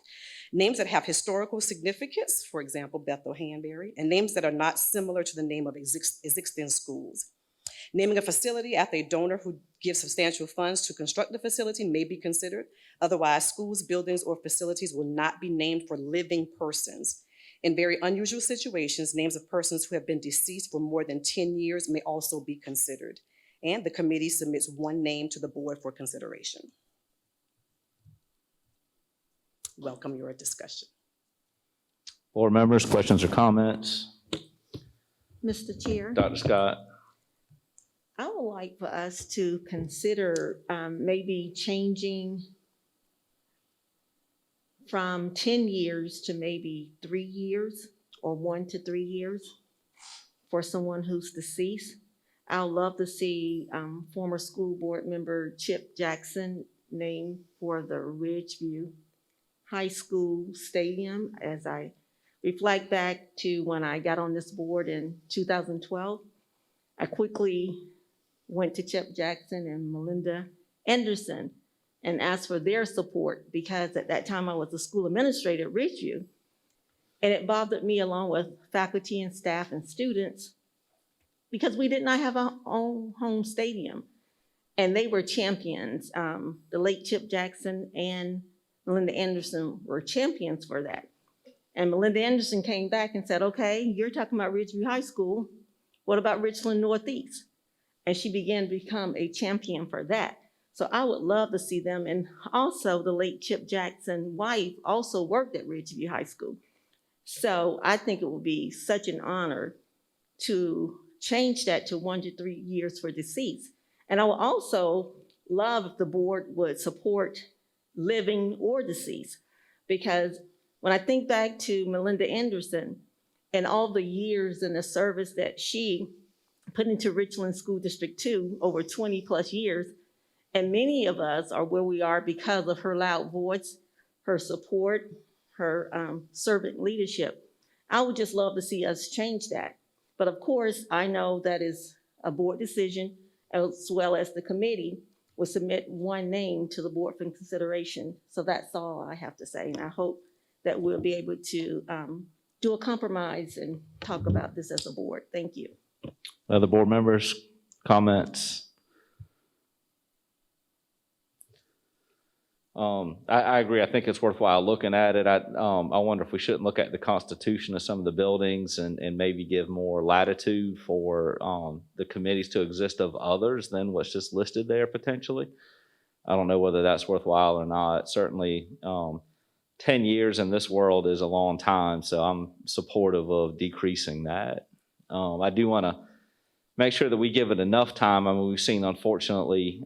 names that have historical significance, for example, Bethel Hanbury, and names that are not similar to the name of existing schools. Naming a facility after a donor who gives substantial funds to construct the facility may be considered. Otherwise, schools, buildings, or facilities will not be named for living persons. In very unusual situations, names of persons who have been deceased for more than 10 years may also be considered. And the committee submits one name to the board for consideration. Welcome your discussion. Board members, questions or comments? Mr. Chair, Dr. Scott? I would like for us to consider maybe changing from 10 years to maybe 3 years or 1 to 3 years for someone who's deceased. I would love to see former school board member Chip Jackson named for the Ridgeview High School Stadium. As I reflect back to when I got on this board in 2012, I quickly went to Chip Jackson and Melinda Anderson and asked for their support because at that time I was a school administrator at Ridgeview. And it bothered me along with faculty and staff and students because we did not have our own home stadium. And they were champions. The late Chip Jackson and Melinda Anderson were champions for that. And Melinda Anderson came back and said, okay, you're talking about Ridgeview High School. What about Richland Northeast? And she began to become a champion for that. So I would love to see them. And also the late Chip Jackson's wife also worked at Ridgeview High School. So I think it would be such an honor to change that to 1 to 3 years for deceased. And I would also love if the board would support living or deceased, because when I think back to Melinda Anderson and all the years and the service that she put into Richland School District 2 over 20 plus years, and many of us are where we are because of her loud voice, her support, her servant leadership. I would just love to see us change that. But of course, I know that is a board decision, as well as the committee will submit one name to the board for consideration. So that's all I have to say. And I hope that we'll be able to do a compromise and talk about this as a board. Thank you. Other board members, comments? I agree. I think it's worthwhile looking at it. I wonder if we shouldn't look at the constitution of some of the buildings and maybe give more latitude for the committees to exist of others than what's just listed there potentially. I don't know whether that's worthwhile or not. Certainly 10 years in this world is a long time, so I'm supportive of decreasing that. I do want to make sure that we give it enough time. I mean, we've seen, unfortunately,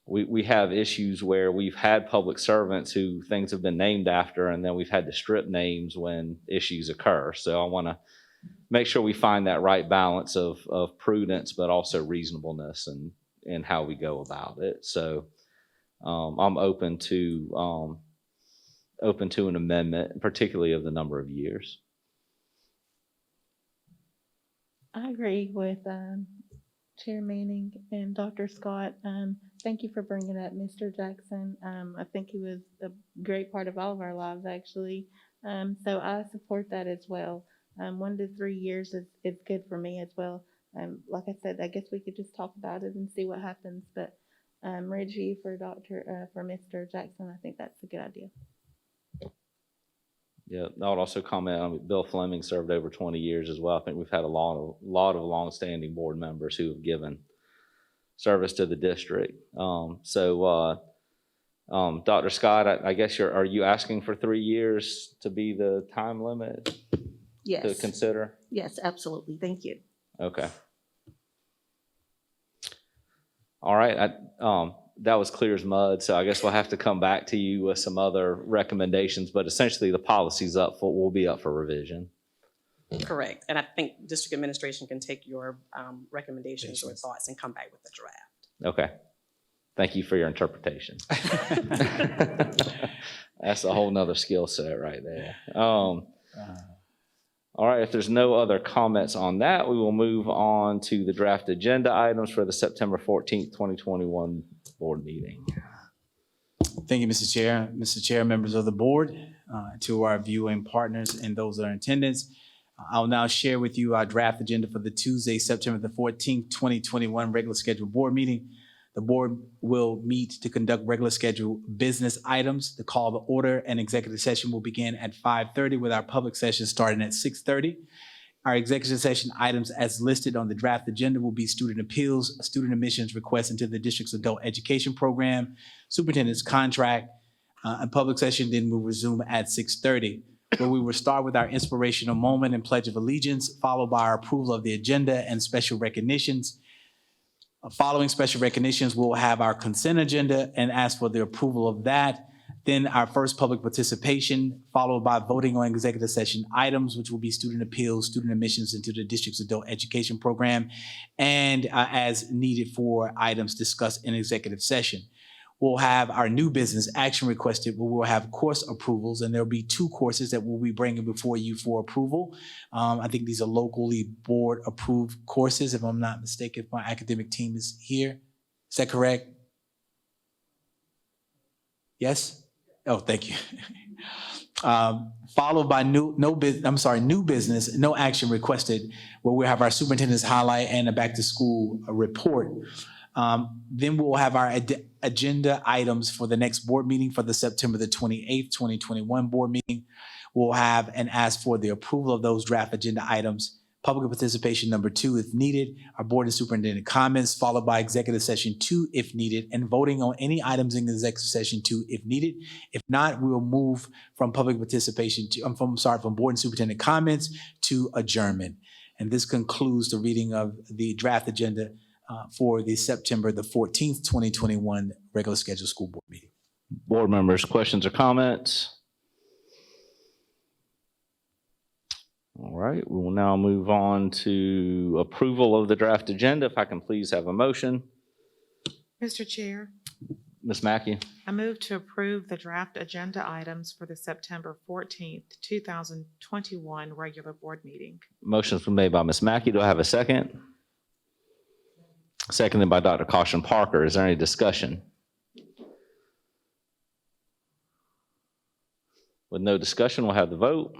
we have issues where we've had public servants who things have been named after, and then we've had to strip names when issues occur. So I want to make sure we find that right balance of prudence, but also reasonableness in how we go about it. So I'm open to an amendment, particularly of the number of years. I agree with Chair Manning and Dr. Scott. Thank you for bringing up Mr. Jackson. I think he was a great part of all of our lives, actually. So I support that as well. 1 to 3 years is good for me as well. Like I said, I guess we could just talk about it and see what happens. But Reggie, for Mr. Jackson, I think that's a good idea. Yeah, I would also comment on Bill Fleming served over 20 years as well. I think we've had a lot of longstanding board members who have given service to the district. Dr. Scott, I guess are you asking for 3 years to be the time limit? Yes. To consider? Yes, absolutely. Thank you. Okay. All right. That was clear as mud, so I guess we'll have to come back to you with some other recommendations, but essentially the policy's will be up for revision. Correct. And I think district administration can take your recommendations or thoughts and come back with a draft. Okay. Thank you for your interpretation. That's a whole nother skill set right there. All right, if there's no other comments on that, we will move on to the draft agenda items for the September 14th, 2021 board meeting. Thank you, Mr. Chair. Mr. Chair, members of the board, to our viewing partners and those that are in attendance. I'll now share with you our draft agenda for the Tuesday, September the 14th, 2021 regular scheduled board meeting. The board will meet to conduct regular scheduled business items. The call to order and executive session will begin at 5:30 with our public session starting at 6:30. Our executive session items as listed on the draft agenda will be student appeals, student admissions requests into the district's adult education program, superintendent's contract, and public session then will resume at 6:30. where we will start with our inspirational moment and Pledge of Allegiance, followed by our approval of the agenda and special recognitions. Following special recognitions, we'll have our consent agenda and ask for the approval of that. Then our first public participation, followed by voting on executive session items, which will be student appeals, student admissions into the district's adult education program, and as needed for items discussed in executive session. We'll have our new business action requested, where we'll have course approvals, and there'll be 2 courses that we'll be bringing before you for approval. I think these are locally board approved courses, if I'm not mistaken, if my academic team is here. Is that correct? Yes? Oh, thank you. Followed by new business, no action requested, where we'll have our superintendent's highlight and a back to school report. Then we'll have our agenda items for the next board meeting for the September the 28th, 2021 board meeting. We'll have and ask for the approval of those draft agenda items. Public participation number 2 if needed, our board and superintendent comments, followed by executive session 2 if needed, and voting on any items in executive session 2 if needed. If not, we will move from public participation to, from board and superintendent comments to adjournment. And this concludes the reading of the draft agenda for the September the 14th, 2021 regular scheduled school board meeting. Board members, questions or comments? All right, we will now move on to approval of the draft agenda. If I can please have a motion. Mr. Chair, Ms. Mackey. I move to approve the draft agenda items for the September 14th, 2021 regular board meeting. Motion's been made by Ms. Mackey. Do I have a second? Seconded by Dr. Caution Parker. Is there any discussion? With no discussion, we'll have the vote.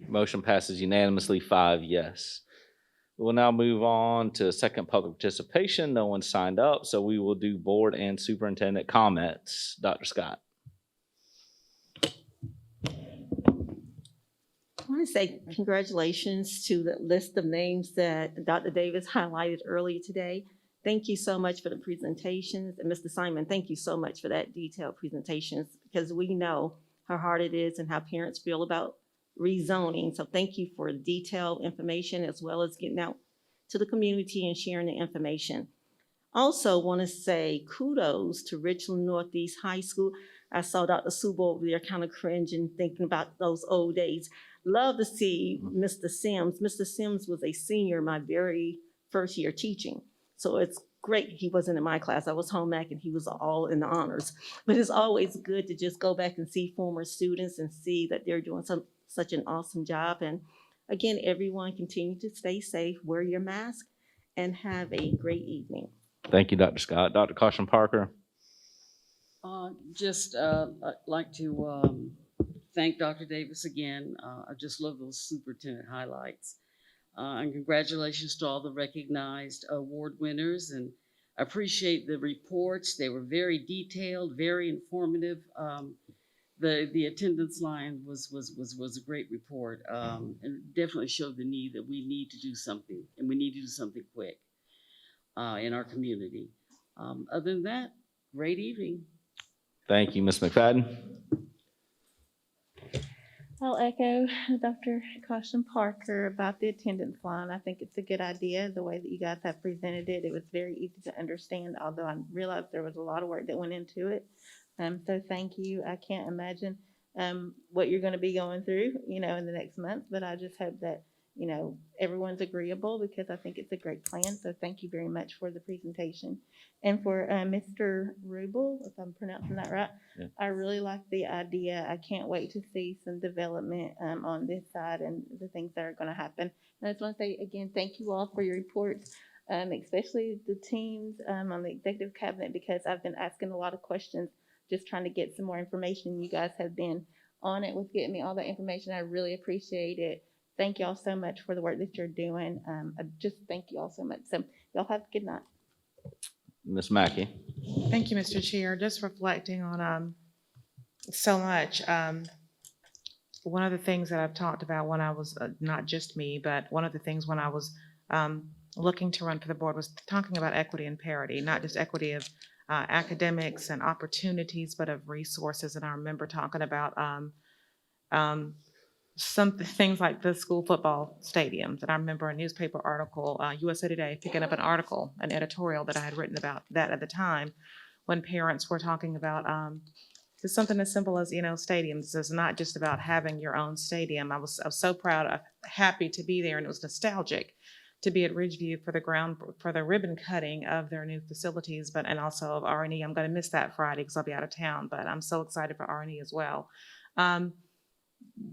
Motion passes unanimously, 5 yes. We'll now move on to second public participation. No one signed up, so we will do board and superintendent comments. Dr. Scott. I want to say congratulations to the list of names that Dr. Davis highlighted earlier today. Thank you so much for the presentations. And Mr. Simon, thank you so much for that detailed presentations, because we know how hard it is and how parents feel about rezoning. So thank you for detailed information, as well as getting out to the community and sharing the information. Also want to say kudos to Richland Northeast High School. I saw Dr. Subo over there kind of cringing, thinking about those old days. Love to see Mr. Sims. Mr. Sims was a senior my very first year teaching. So it's great he wasn't in my class. I was home ec and he was all in the honors. But it's always good to just go back and see former students and see that they're doing such an awesome job. And again, everyone continue to stay safe, wear your mask, and have a great evening. Thank you, Dr. Scott. Dr. Caution Parker. I'd like to thank Dr. Davis again. I just love those superintendent highlights. And congratulations to all the recognized award winners. And I appreciate the reports. They were very detailed, very informative. The attendance line was a great report, and definitely showed the need that we need to do something, and we need to do something quick in our community. Other than that, great evening. Thank you, Ms. McFadden. I'll echo Dr. Caution Parker about the attendance line. I think it's a good idea, the way that you guys have presented it. It was very easy to understand, although I realized there was a lot of work that went into it. So thank you. I can't imagine what you're going to be going through, in the next month, but I just hope that, everyone's agreeable, because I think it's a great plan. So thank you very much for the presentation. And for Mr. Rubel, if I'm pronouncing that right, yeah. I really like the idea. I can't wait to see some development on this side and the things that are going to happen. And I just want to say again, thank you all for your reports, especially the teams on the executive cabinet, because I've been asking a lot of questions, just trying to get some more information. You guys have been on it with getting me all that information. I really appreciate it. Thank y'all so much for the work that you're doing. I just thank you all so much. So y'all have a good night. Ms. Mackey. Thank you, Mr. Chair. Just reflecting on so much. one of the things that I've talked about when I was, not just me, but one of the things when I was looking to run for the board was talking about equity and parity, not just equity of academics and opportunities, but of resources. And I remember talking about some things like the school football stadiums. And I remember a newspaper article, USA Today, picking up an editorial that I had written about that at the time, when parents were talking about just something as simple as, stadiums. It's not just about having your own stadium. I was so proud, happy to be there, and it was nostalgic to be at Ridgeview for the ribbon cutting of their new facilities, and also of R&E. I'm going to miss that Friday because I'll be out of town, but I'm so excited for R&E as well.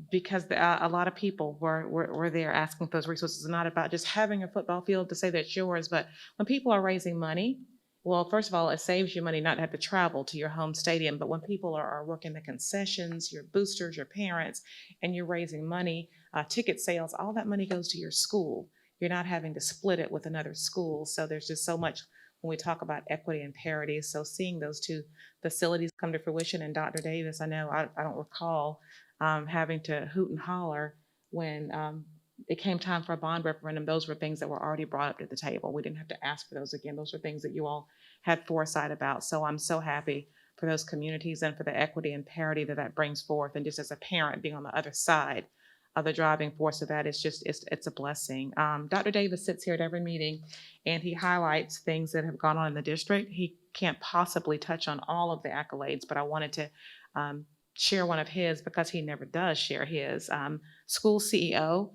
Because a lot of people were there asking for those resources. It's not about just having a football field to say that it's yours, but when people are raising money, well, first of all, it saves you money not to have to travel to your home stadium. But when people are working the concessions, your boosters, your parents, and you're raising money, ticket sales, all that money goes to your school. You're not having to split it with another school. So there's just so much when we talk about equity and parity. So seeing those two facilities come to fruition, and Dr. Davis, I know I don't recall having to hoot and holler when it came time for a bond referendum. Those were things that were already brought up at the table. We didn't have to ask for those again. Those were things that you all had foresight about. So I'm so happy for those communities and for the equity and parity that brings forth. And just as a parent being on the other side of the driving force of that, it's a blessing. Dr. Davis sits here at every meeting and he highlights things that have gone on in the district. He can't possibly touch on all of the accolades, but I wanted to share one of his because he never does share his. School CEO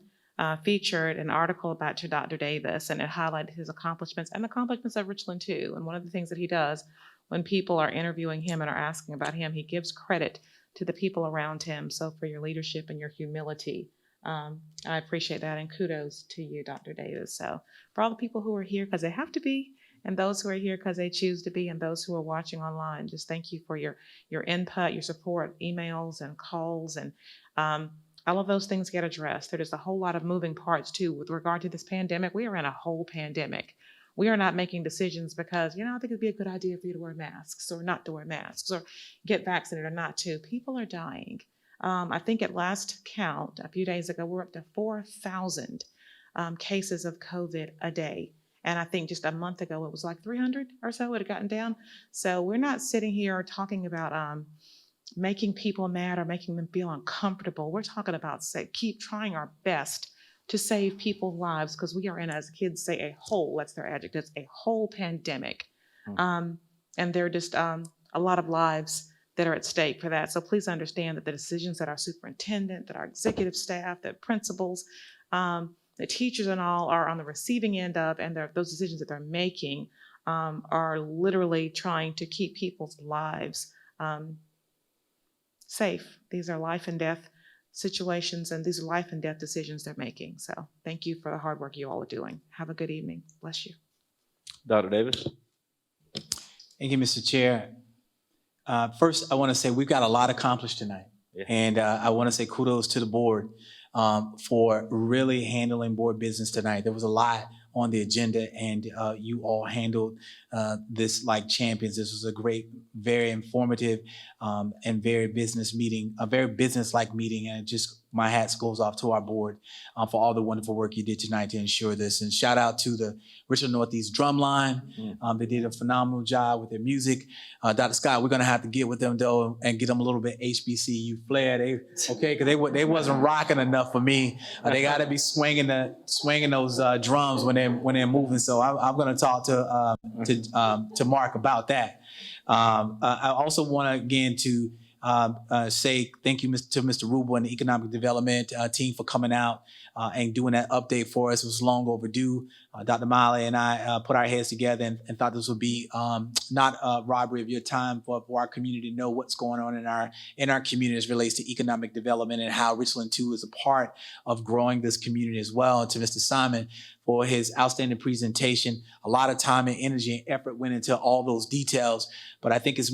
featured an article about Dr. Davis, and it highlighted his accomplishments and the accomplishments of Richland too. And one of the things that he does when people are interviewing him and are asking about him, he gives credit to the people around him. So for your leadership and your humility, I appreciate that, and kudos to you, Dr. Davis. So for all the people who are here because they have to be, and those who are here because they choose to be, and those who are watching online, just thank you for your input, your support, emails and calls, and all of those things get addressed. There's a whole lot of moving parts too with regard to this pandemic. We are in a whole pandemic. We are not making decisions because, I think it'd be a good idea for you to wear masks or not to wear masks or get vaccinated or not to. People are dying. I think at last count, a few days ago, we're up to 4,000 cases of COVID a day. And I think just a month ago, it was like 300 or so. It had gotten down. So we're not sitting here talking about making people mad or making them feel uncomfortable. We're talking about keep trying our best to save people's lives, because we are in, as kids say, a whole, that's their adjective, a whole pandemic. And there are just a lot of lives that are at stake for that. So please understand that the decisions that our superintendent, that our executive staff, that principals, the teachers and all are on the receiving end of, and those decisions that they're making are literally trying to keep people's lives safe. These are life and death situations, and these are life and death decisions they're making. So thank you for the hard work you all are doing. Have a good evening. Bless you. Dr. Davis. Thank you, Mr. Chair. First, I want to say we've got a lot accomplished tonight. Yeah. And I want to say kudos to the board for really handling board business tonight. There was a lot on the agenda, and you all handled this like champions. This was a great, very informative and very business meeting, a very business-like meeting, and just my hat goes off to our board for all the wonderful work you did tonight to ensure this. And shout out to the Richland Northeast Drumline. They did a phenomenal job with their music. Dr. Scott, we're gonna have to get with them though and get them a little bit HBCU flair. Because they wasn't rocking enough for me. They got to be swinging those drums when they're moving. So I'm gonna talk to Mark about that. I also want to again to say thank you to Mr. Rubel and the Economic Development team for coming out and doing that update for us. It was long overdue. Dr. Miley and I put our heads together and thought this would be not a robbery of your time for our community to know what's going on in our community as relates to economic development and how Richland 2 is a part of growing this community as well. And to Mr. Simon for his outstanding presentation. A lot of time and energy and effort went into all those details, but I think it's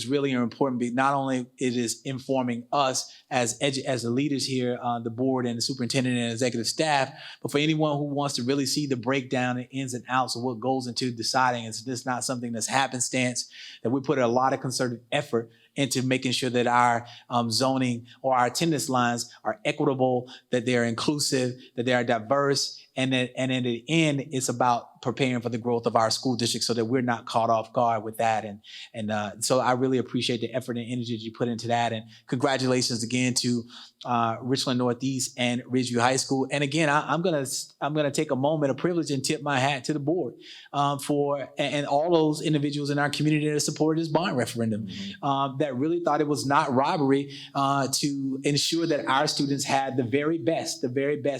really important because not only it is informing us as the leaders here, the board and the superintendent and executive staff, but for anyone who wants to really see the breakdown and ins and outs of what goes into deciding, it's just not something that's happenstance, that we put a lot of concerted effort into making sure that our zoning or our attendance lines are equitable, that they're inclusive, that they are diverse, and in the end, it's about preparing for the growth of our school district so that we're not caught off guard with that. And so I really appreciate the effort and energy that you put into that. And congratulations again to Richland Northeast and Ridgeview High School. And again, I'm gonna take a moment of privilege and tip my hat to the board for all those individuals in our community that supported this bond referendum, that really thought it was not robbery to ensure that our students had the very best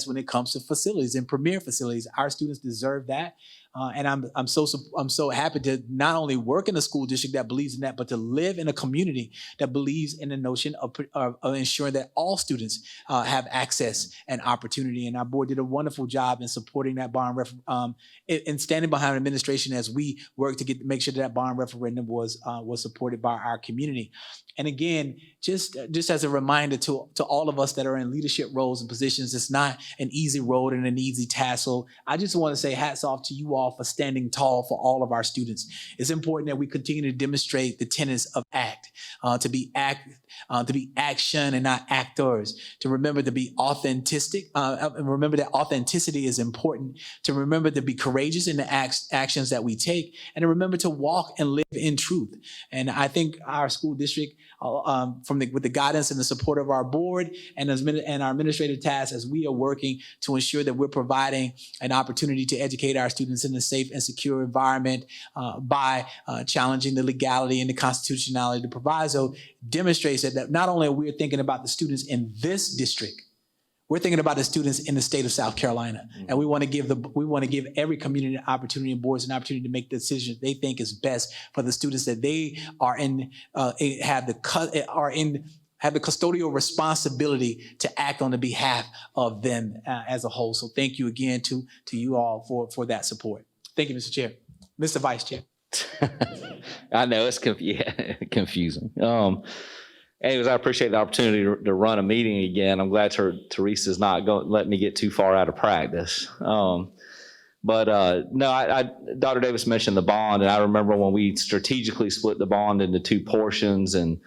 when it comes to facilities and premier facilities. Our students deserve that. And I'm so happy to not only work in a school district that believes in that, but to live in a community that believes in the notion of ensuring that all students have access and opportunity. And our board did a wonderful job in supporting that bond and standing behind administration as we work to make sure that bond referendum was supported by our community. And again, just as a reminder to all of us that are in leadership roles and positions, it's not an easy road and an easy task. So I just want to say hats off to you all for standing tall for all of our students. It's important that we continue to demonstrate the tenets of ACT, to be action and not actors, to remember to be authentic, and remember that authenticity is important, to remember to be courageous in the actions that we take, and to remember to walk and live in truth. And I think our school district, with the guidance and the support of our board and our administrative tasks, as we are working to ensure that we're providing an opportunity to educate our students in a safe and secure environment by challenging the legality and the constitutionality of the proviso, demonstrates that not only are we thinking about the students in this district, we're thinking about the students in the state of South Carolina, and we want to give every community an opportunity and boards an opportunity to make the decisions they think is best for the students that they are in, have the custodial responsibility to act on the behalf of them as a whole. So thank you again to you all for that support. Thank you, Mr. Chair. Mr. Vice Chair. I know it's confusing. Anyways, I appreciate the opportunity to run a meeting again. I'm glad Teresa's not letting me get too far out of practice. No, Dr. Davis mentioned the bond, and I remember when we strategically split the bond into two portions, and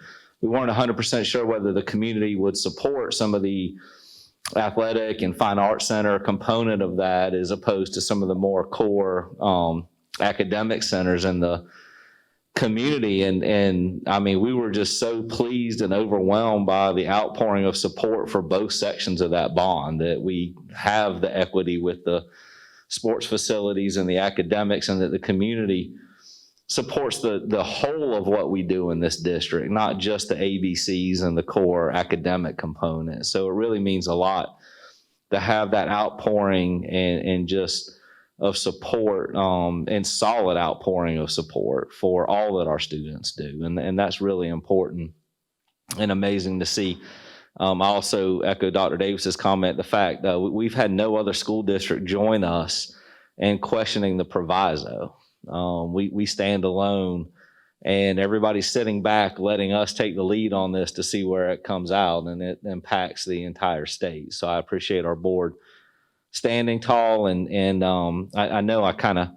we weren't 100% sure whether the community would support some of the athletic and fine arts center component of that as opposed to some of the more core academic centers in the community. And I mean, we were just so pleased and overwhelmed by the outpouring of support for both sections of that bond, that we have the equity with the sports facilities and the academics, and that the community supports the whole of what we do in this district, not just the ABCs and the core academic component. So it really means a lot to have that outpouring and just of support, and solid outpouring of support for all that our students do. And that's really important and amazing to see. I also echo Dr. Davis's comment, the fact that we've had no other school district join us in questioning the proviso. We stand alone, and everybody's sitting back, letting us take the lead on this to see where it comes out, and it impacts the entire state. So I appreciate our board standing tall, and I know I kind of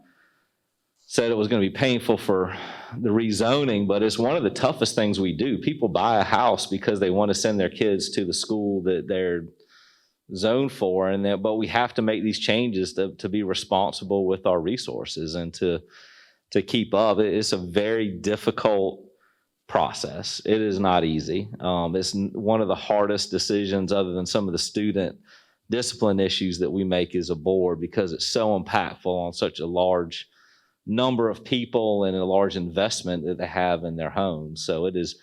said it was going to be painful for the rezoning, but it's one of the toughest things we do. People buy a house because they want to send their kids to the school that they're zoned for, but we have to make these changes to be responsible with our resources and to keep up. It's a very difficult process. It is not easy. It's one of the hardest decisions, other than some of the student discipline issues, that we make as a board, because it's so impactful on such a large number of people and a large investment that they have in their homes. So it is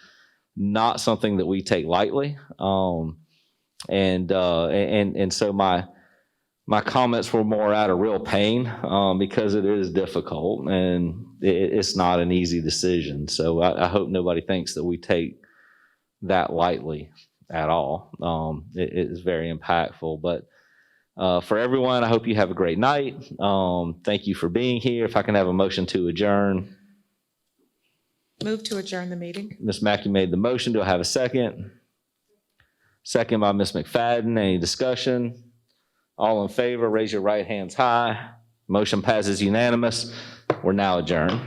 not something that we take lightly. And so my comments were more out of real pain, because it is difficult and it's not an easy decision. So I hope nobody thinks that we take that lightly at all. It is very impactful, but for everyone, I hope you have a great night. Thank you for being here. If I can have a motion to adjourn. Move to adjourn the meeting. Ms. Mackey made the motion. Do I have a second? Second by Ms. McFadden. Any discussion? All in favor, raise your right hands high. Motion passes unanimous. We're now adjourned.